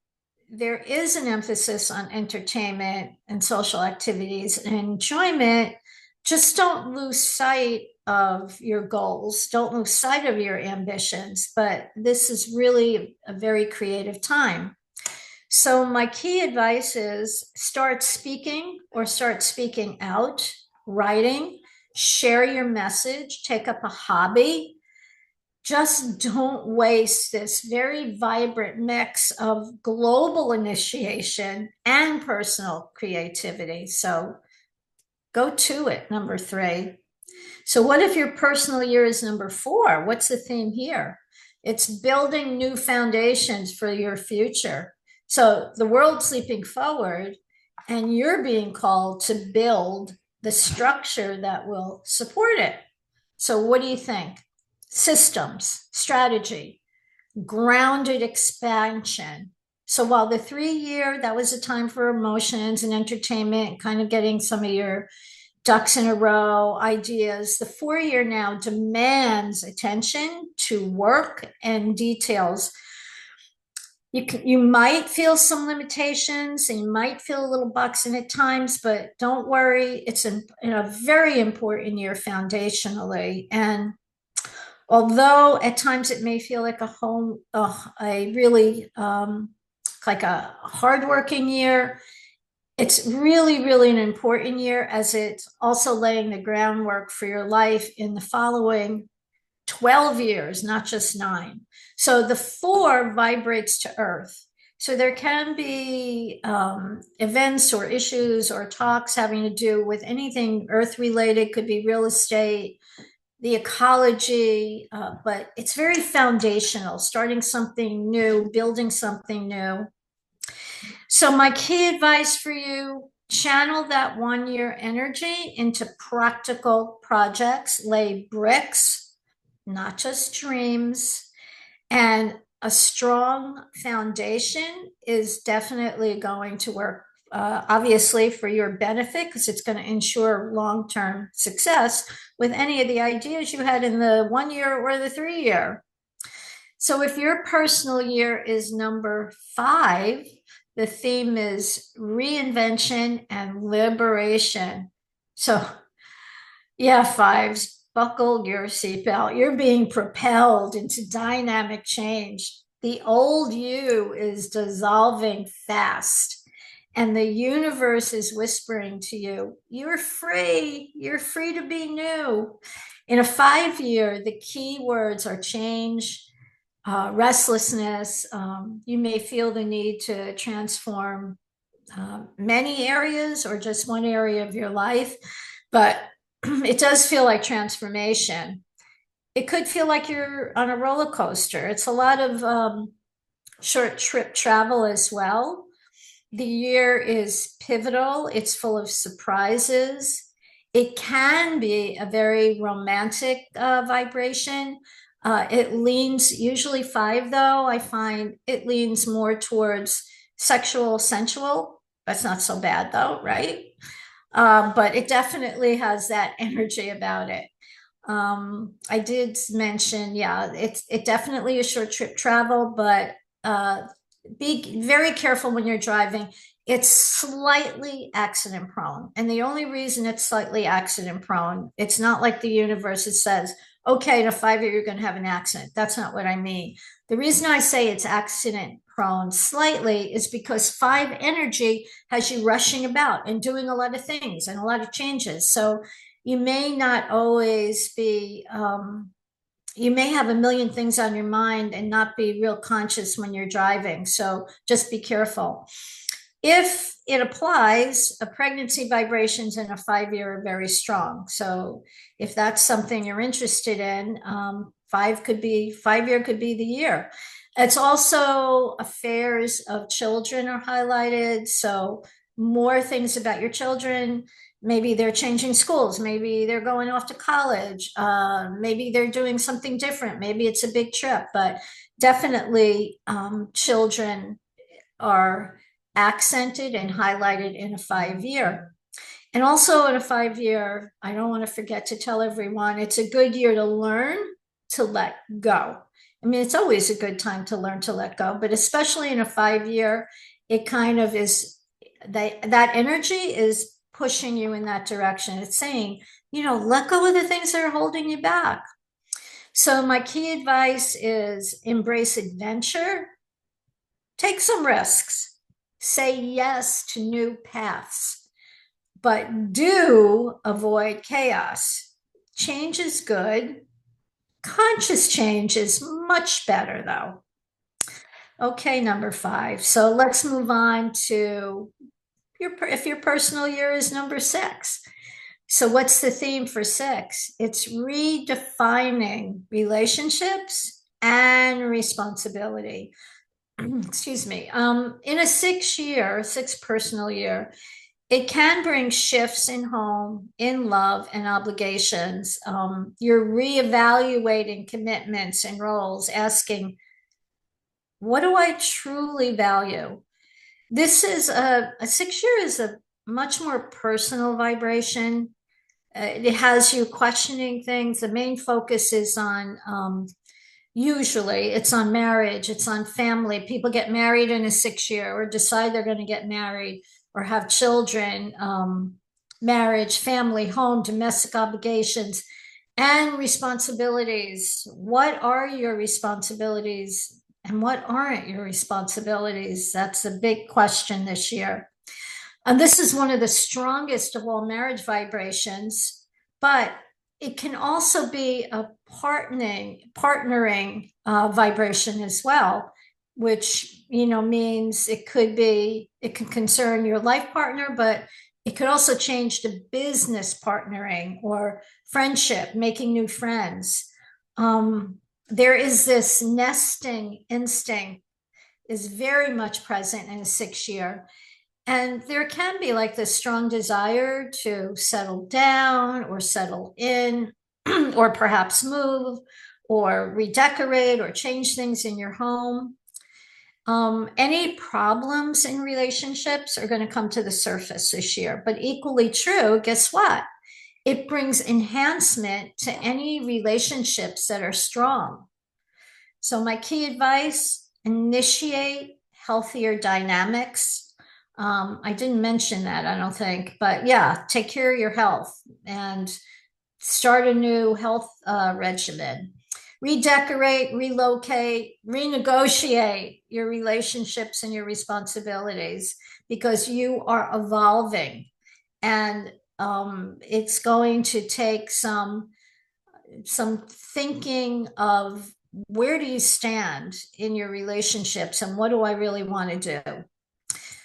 there is an emphasis on entertainment and social activities and enjoyment, just don't lose sight of your goals. Don't lose sight of your ambitions. But this is really a very creative time. So my key advice is start speaking or start speaking out, writing, share your message, take up a hobby. Just don't waste this very vibrant mix of global initiation and personal creativity. So go to it, number 3. So what if your personal year is number 4? What's the theme here? It's building new foundations for your future. So the world's leaping forward, and you're being called to build the structure that will support it. So what do you think? Systems, strategy, grounded expansion. So while the 3-year, that was a time for emotions and entertainment, kind of getting some of your ducks in a row ideas, the 4-year now demands attention to work and details. You might feel some limitations and you might feel a little boxing at times, but don't worry. It's a very important year foundationally. And although at times it may feel like a really like a hardworking year, it's really, really an important year, as it's also laying the groundwork for your life in the following 12 years, not just 9. So the 4 vibrates to Earth. So there can be events or issues or talks having to do with anything Earth related, could be real estate, the ecology, but it's very foundational, starting something new, building something new. So my key advice for you, channel that 1-year energy into practical projects, lay bricks, not just dreams. And a strong foundation is definitely going to work, obviously, for your benefit, because it's going to ensure long-term success with any of the ideas you had in the 1-year or the 3-year. So if your personal year is number 5, the theme is reinvention and liberation. So yeah, 5s, buckle your seatbelt. You're being propelled into dynamic change. The old you is dissolving fast, and the universe is whispering to you, you're free. You're free to be new. In a 5-year, the key words are change, restlessness. You may feel the need to transform many areas or just one area of your life, but it does feel like transformation. It could feel like you're on a roller coaster. It's a lot of short trip travel as well. The year is pivotal. It's full of surprises. It can be a very romantic vibration. It leans, usually 5 though, I find it leans more towards sexual, sensual. That's not so bad though, right? But it definitely has that energy about it. I did mention, yeah, it definitely is short trip travel, but be very careful when you're driving. It's slightly accident prone. And the only reason it's slightly accident prone, it's not like the universe it says, okay, in a 5-year, you're going to have an accident. That's not what I mean. The reason I say it's accident prone slightly is because 5 energy has you rushing about and doing a lot of things and a lot of changes. So you may not always be, you may have a million things on your mind and not be real conscious when you're driving. So just be careful. If it applies, a pregnancy vibrations in a 5-year are very strong. So if that's something you're interested in, 5-year could be the year. It's also affairs of children are highlighted. So more things about your children. Maybe they're changing schools. Maybe they're going off to college. Maybe they're doing something different. Maybe it's a big trip, but definitely children are accented and highlighted in a 5 year. And also in a 5 year, I don't want to forget to tell everyone, it's a good year to learn to let go. I mean, it's always a good time to learn to let go, but especially in a 5 year, it kind of is that energy is pushing you in that direction. It's saying, let go of the things that are holding you back. So my key advice is embrace adventure, take some risks, say yes to new paths, but do avoid chaos. Change is good. Conscious change is much better, though. Okay, number 5. So let's move on to if your personal year is number 6. So what's the theme for 6? It's redefining relationships and responsibility. Excuse me. In a 6 personal year, it can bring shifts in home, in love, and obligations. You're reevaluating commitments and roles, asking, what do I truly value? This is a 6 year is a much more personal vibration. It has you questioning things. The main focus is on, usually it's on marriage, it's on family. People get married in a 6 year or decide they're going to get married or have children, marriage, family, home, domestic obligations, and responsibilities. What are your responsibilities and what aren't your responsibilities? That's a big question this year. And this is one of the strongest of all marriage vibrations, but it can also be a partnering vibration as well, which means it can concern your life partner, but it could also change to business partnering or friendship, making new friends. There is this nesting instinct is very much present in a 6 year. And there can be like this strong desire to settle down or settle in, or perhaps move or redecorate or change things in your home. Any problems in relationships are going to come to the surface this year, but equally true, guess what? It brings enhancement to any relationships that are strong. So my key advice, initiate healthier dynamics. I didn't mention that, I don't think, but yeah, take care of your health and start a new health regimen. Redecorate, relocate, renegotiate your relationships and your responsibilities because you are evolving, and it's going to take some thinking of where do you stand in your relationships and what do I really want to do.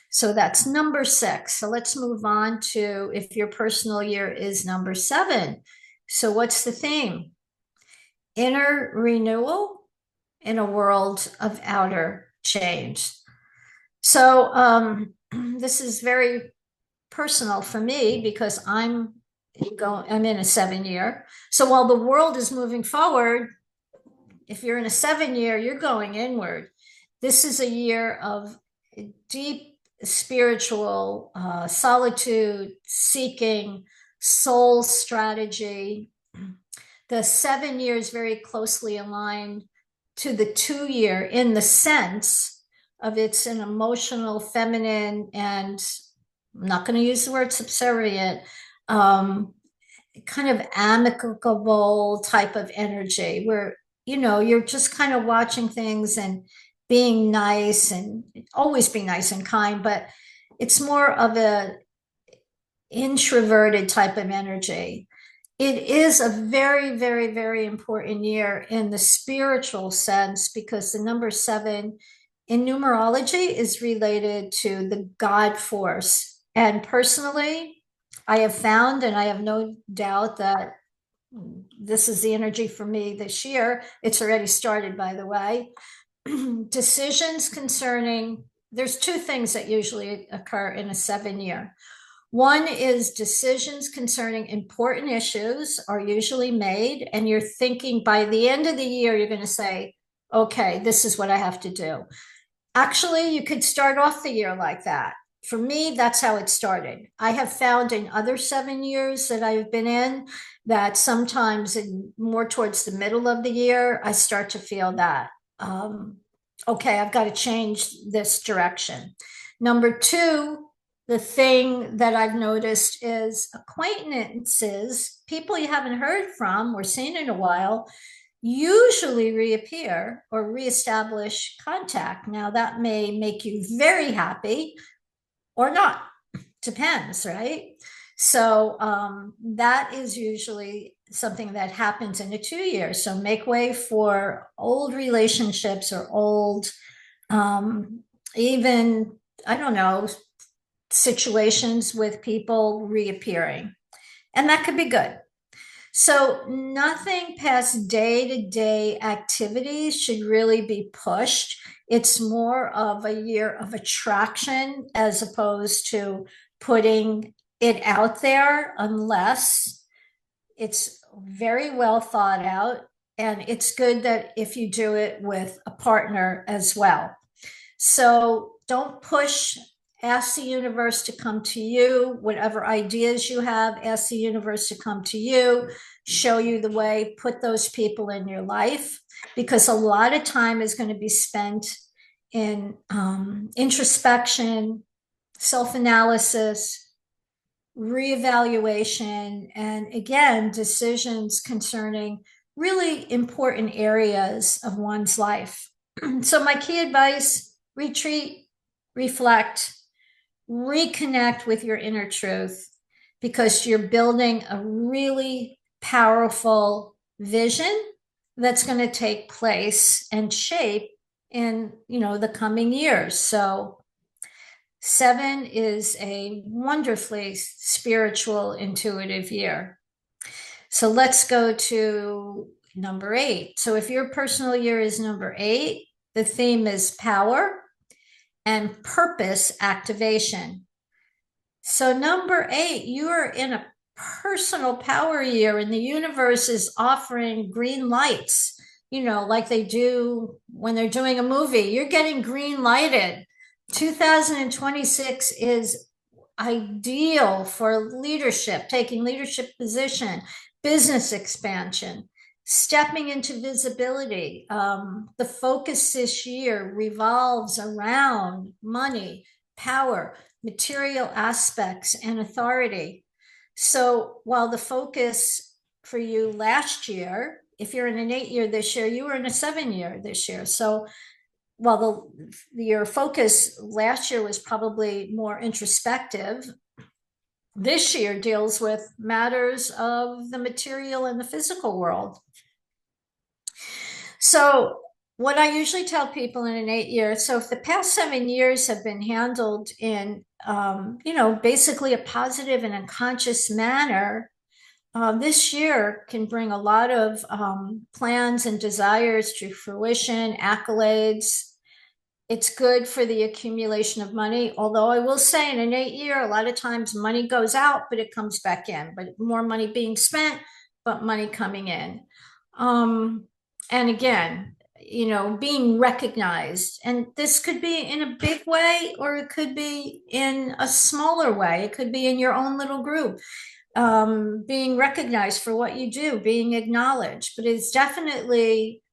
So that's number 6. So let's move on to if your personal year is number 7. So what's the theme? Inner renewal in a world of outer change. So this is very personal for me because I'm in a 7 year. So while the world is moving forward, if you're in a 7 year, you're going inward. This is a year of deep spiritual solitude, seeking, soul strategy. The 7 years very closely aligned to the 2 year in the sense of it's an emotional, feminine, and I'm not going to use the word subservient, kind of amicable type of energy where, you're just kind of watching things and being nice and always be nice and kind, but it's more of a introverted type of energy. It is a very, very, very important year in the spiritual sense because the number 7 in numerology is related to the God force. And personally, I have found, and I have no doubt that this is the energy for me this year. It's already started, by the way. Decisions concerning, there's 2 things that usually occur in a 7 year. One is decisions concerning important issues are usually made, and you're thinking by the end of the year, you're going to say, okay, this is what I have to do. Actually, you could start off the year like that. For me, that's how it started. I have found in other 7 years that I've been in that sometimes more towards the middle of the year, I start to feel that, okay, I've got to change this direction. Number two, the thing that I've noticed is acquaintances, people you haven't heard from or seen in a while, usually reappear or reestablish contact. Now, that may make you very happy or not, depends, right? So that is usually something that happens in a 2 years. So make way for old relationships or old, even, I don't know, situations with people reappearing. And that could be good. So nothing past day-to-day activities should really be pushed. It's more of a year of attraction as opposed to putting it out there, unless it's very well thought out. And it's good that if you do it with a partner as well. So don't push. Ask the universe to come to you. Whatever ideas you have, ask the universe to come to you, show you the way, put those people in your life, because a lot of time is going to be spent in introspection, self-analysis, reevaluation, and again, decisions concerning really important areas of one's life. So my key advice, retreat, reflect, reconnect with your inner truth, because you're building a really powerful vision that's going to take place and shape in, the coming years. So 7 is a wonderfully spiritual, intuitive year. So let's go to number 8. So if your personal year is number 8, the theme is power and purpose activation. So number 8, you are in a personal power year, and the universe is offering green lights, like they do when they're doing a movie. You're getting green lighted. 2026 is ideal for leadership, taking leadership position, business expansion, stepping into visibility. The focus this year revolves around money, power, material aspects, and authority. So while the focus for you last year, if you're in an 8 year this year, you were in a 7 year this year. So while your focus last year was probably more introspective, this year deals with matters of the material and the physical world. So what I usually tell people in an 8 year, so if the past 7 years have been handled in, basically a positive and unconscious manner, this year can bring a lot of plans and desires to fruition, accolades. It's good for the accumulation of money. Although I will say in an 8 year, a lot of times money goes out, but it comes back in, but more money being spent, but money coming in. And again, being recognized, and this could be in a big way, or it could be in a smaller way. It could be in your own little group, being recognized for what you do, being acknowledged, but it's definitely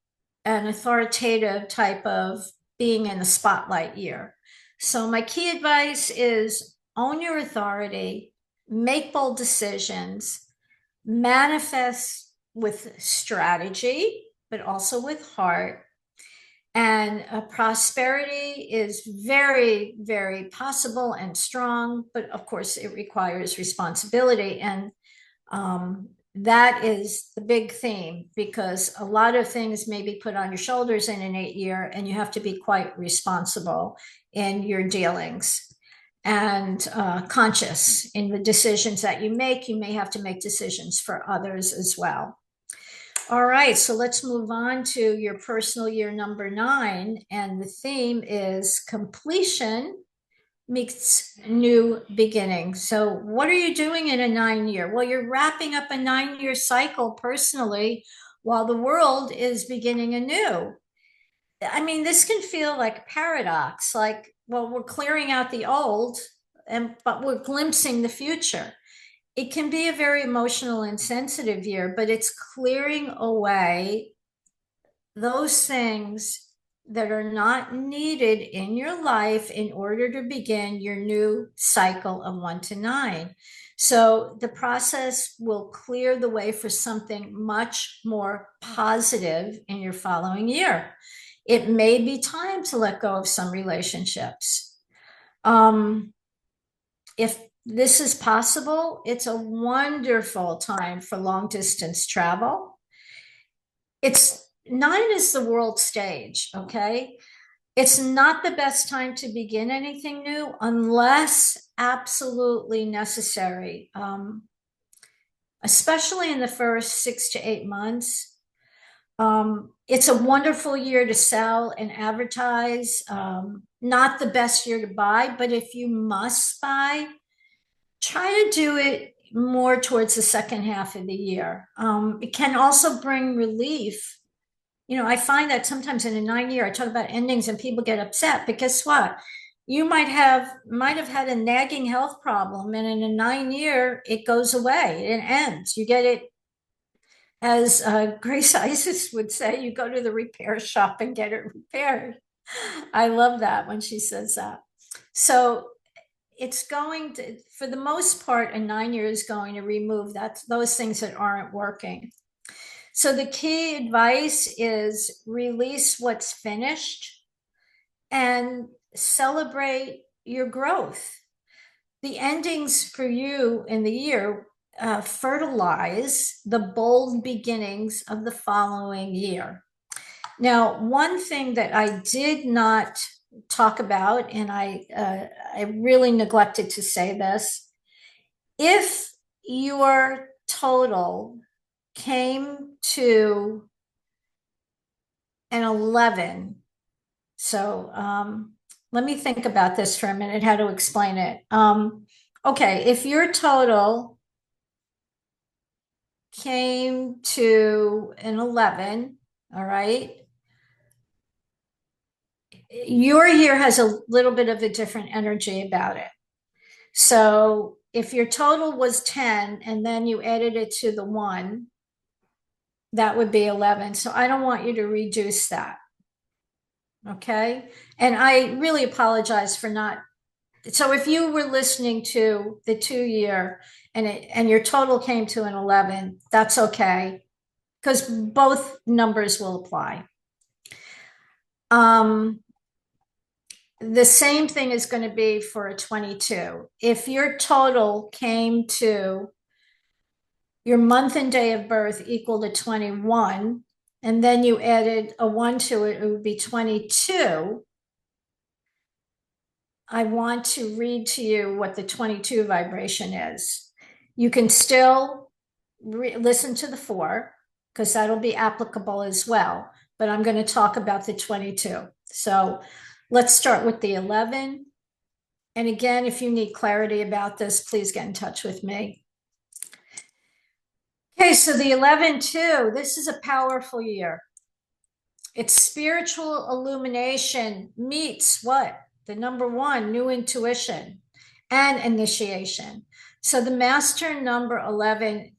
an authoritative type of being in the spotlight year. So my key advice is own your authority, make bold decisions, manifest with strategy, but also with heart. And prosperity is very, very possible and strong, but of course it requires responsibility. And that is the big theme, because a lot of things may be put on your shoulders in an 8 year, and you have to be quite responsible in your dealings and conscious in the decisions that you make. You may have to make decisions for others as well. All right, so let's move on to your personal year number 9, and the theme is completion meets new beginning. So what are you doing in a 9-year? Well, you're wrapping up a 9-year cycle personally while the world is beginning anew. I mean, this can feel like a paradox, like, well, we're clearing out the old, but we're glimpsing the future. It can be a very emotional and sensitive year, but it's clearing away those things that are not needed in your life in order to begin your new cycle of 1 to 9. So the process will clear the way for something much more positive in your following year. It may be time to let go of some relationships. If this is possible, it's a wonderful time for long distance travel. It's 9 is the world stage, okay? It's not the best time to begin anything new unless absolutely necessary, especially in the first 6 to 8 months. It's a wonderful year to sell and advertise. Not the best year to buy, but if you must buy, try to do it more towards the second half of the year. It can also bring relief. You know, I find that sometimes in a 9-year, I talk about endings and people get upset, but guess what? You might have had a nagging health problem, and in a 9-year, it goes away. It ends. You get it, as Grace Isis would say, you go to the repair shop and get it repaired. I love that when she says that. So it's going to, for the most part, a 9-year is going to remove those things that aren't working. So the key advice is release what's finished and celebrate your growth. The endings for you in the year fertilize the bold beginnings of the following year. Now, one thing that I did not talk about, and I really neglected to say this, if your total came to an 11, so let me think about this for a minute, how to explain it. Okay, if your total came to an 11, all right, your year has a little bit of a different energy about it. So if your total was 10 and then you added it to the 1, that would be 11. So I don't want you to reduce that. Okay. And I really apologize for not. So if you were listening to the 2-year and your total came to an 11, that's okay, because both numbers will apply. The same thing is going to be for a 22. If your total came to your month and day of birth equal to 21, and then you added a 1 to it, it would be 22. I want to read to you what the 22 vibration is. You can still listen to the 4, because that'll be applicable as well, but I'm going to talk about the 22. So let's start with the 11. And again, if you need clarity about this, please get in touch with me. Okay, so the 11 too, this is a powerful year. It's spiritual illumination meets what? The number 1, new intuition and initiation. So the master number 11,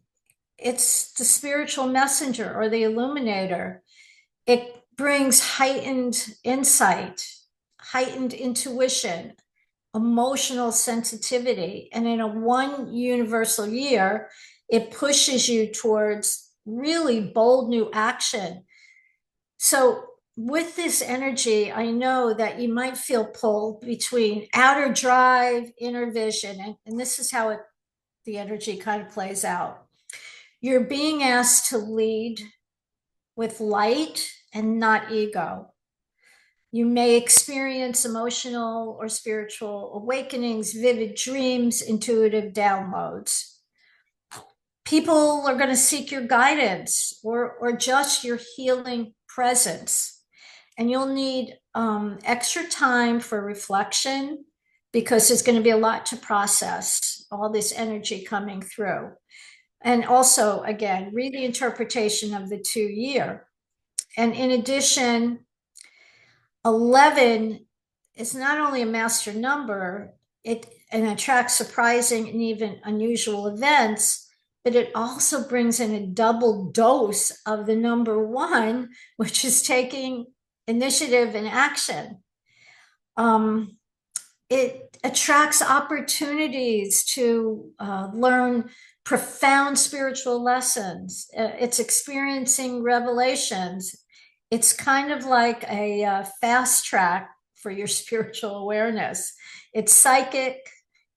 it's the spiritual messenger or the illuminator. It brings heightened insight, heightened intuition, emotional sensitivity. And in a 1 universal year, it pushes you towards really bold new action. So with this energy, I know that you might feel pulled between outer drive, inner vision, and this is how the energy kind of plays out. You're being asked to lead with light and not ego. You may experience emotional or spiritual awakenings, vivid dreams, intuitive downloads. People are going to seek your guidance or just your healing presence. And you'll need extra time for reflection because there's going to be a lot to process, all this energy coming through. And also, again, read the interpretation of the 2-year. And in addition, 11 is not only a master number, it attracts surprising and even unusual events, but it also brings in a double dose of the number 1, which is taking initiative and action. It attracts opportunities to learn profound spiritual lessons. It's experiencing revelations. It's kind of like a fast track for your spiritual awareness. It's psychic,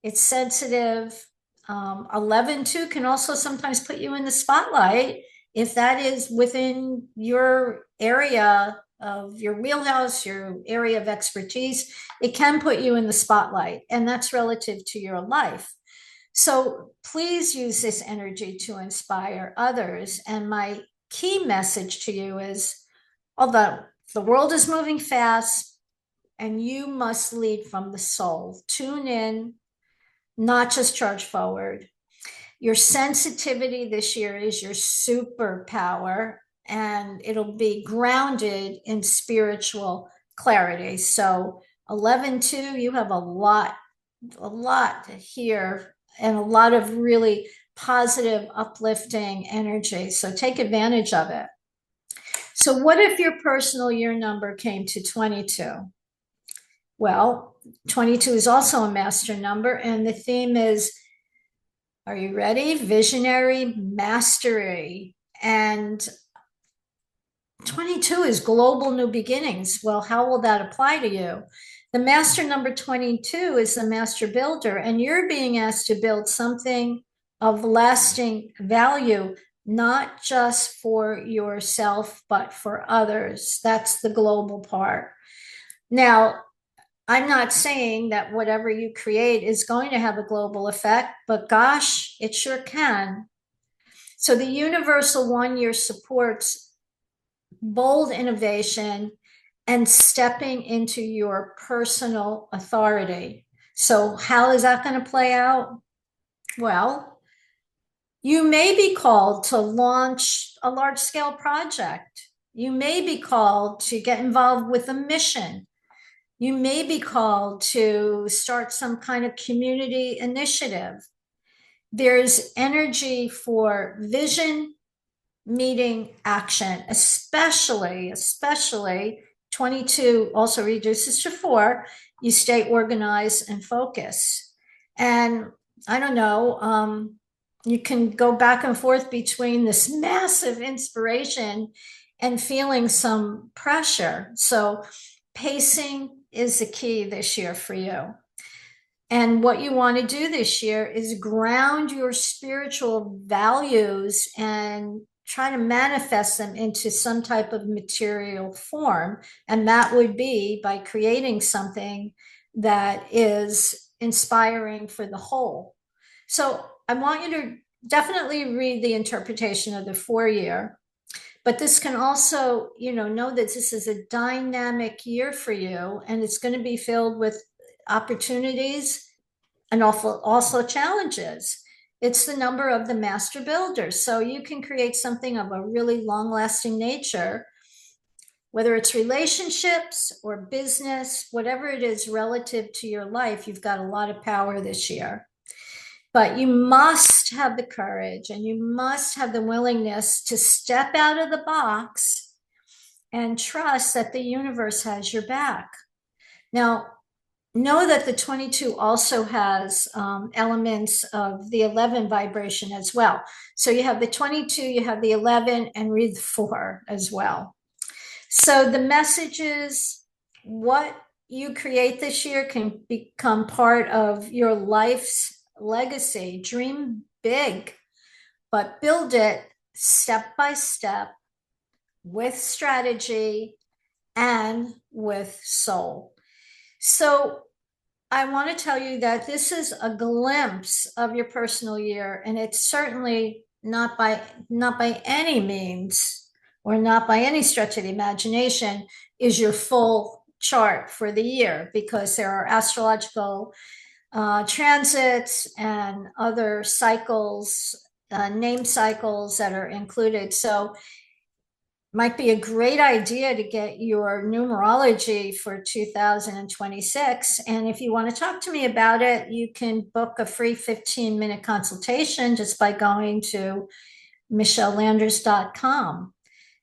it's sensitive. 11 too can also sometimes put you in the spotlight if that is within your area of your wheelhouse, your area of expertise. It can put you in the spotlight, and that's relative to your life. So please use this energy to inspire others. And my key message to you is, although the world is moving fast and you must lead from the soul, tune in, not just charge forward. Your sensitivity this year is your superpower, and it'll be grounded in spiritual clarity. So 11-2, you have a lot here, and a lot of really positive, uplifting energy. So take advantage of it. So what if your personal year number came to 22? Well, 22 is also a master number, and the theme is, are you ready? Visionary mastery. And 22 is global new beginnings. Well, how will that apply to you? The master number 22 is the master builder, and you're being asked to build something of lasting value, not just for yourself, but for others. That's the global part. Now, I'm not saying that whatever you create is going to have a global effect, but gosh, it sure can. So the universal 1-year supports bold innovation and stepping into your personal authority. So how is that going to play out? Well, you may be called to launch a large-scale project. You may be called to get involved with a mission. You may be called to start some kind of community initiative. There's energy for vision meeting action, especially 22 also reduces to 4. You stay organized and focused. And I don't know, you can go back and forth between this massive inspiration and feeling some pressure. So pacing is the key this year for you. And what you want to do this year is ground your spiritual values and try to manifest them into some type of material form. And that would be by creating something that is inspiring for the whole. So I want you to definitely read the interpretation of the 4-year. But this can also, know that this is a dynamic year for you, and it's going to be filled with opportunities and also challenges. It's the number of the master builder. So you can create something of a really long-lasting nature, whether it's relationships or business, whatever it is relative to your life. You've got a lot of power this year. But you must have the courage and you must have the willingness to step out of the box and trust that the universe has your back. Now, know that the 22 also has elements of the 11 vibration as well. So you have the 22, you have the 11, and read the 4 as well. So the message is, what you create this year can become part of your life's legacy. Dream big, but build it step by step with strategy and with soul. So I want to tell you that this is a glimpse of your personal year, and it's certainly not by any means or not by any stretch of the imagination is your full chart for the year, because there are astrological transits and other cycles, name cycles that are included. So might be a great idea to get your numerology for 2026. And if you want to talk to me about it, you can book a free 15-minute consultation just by going to michellanders.com.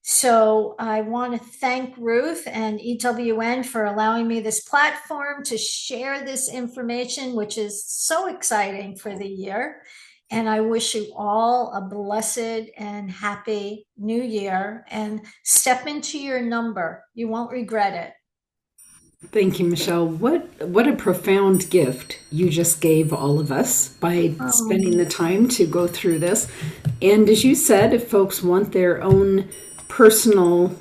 So I want to thank Ruth and EWN for allowing me this platform to share this information, which is so exciting for the year. And I wish you all a blessed and happy new year, and step into your number. You won't regret it. Thank you, Michele. What a profound gift you just gave all of us by spending the time to go through this. And as you said, if folks want their own personal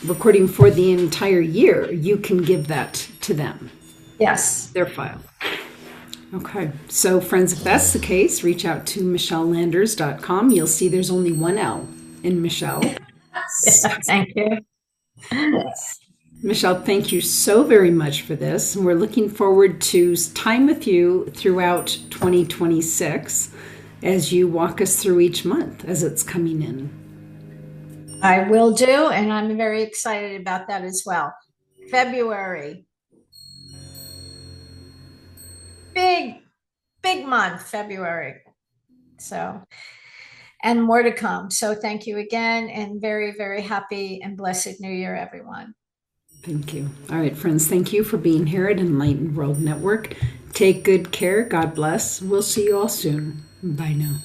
recording for the entire year, you can give that to them. Yes. Their file. Okay. So friends, if that's the case, reach out to michellanders.com. You'll see there's only one L in Michele. Yeah, thank you. Michele, thank you so very much for this. And we're looking forward to time with you throughout 2026 as you walk us through each month as it's coming in. I will do, and I'm very excited about that as well. February. Big month, February. So, and more to come. So thank you again, and very, very happy and blessed New Year, everyone. Thank you. All right, friends, thank you for being here at Enlightened World Network. Take good care. God bless. We'll see you all soon. Bye now.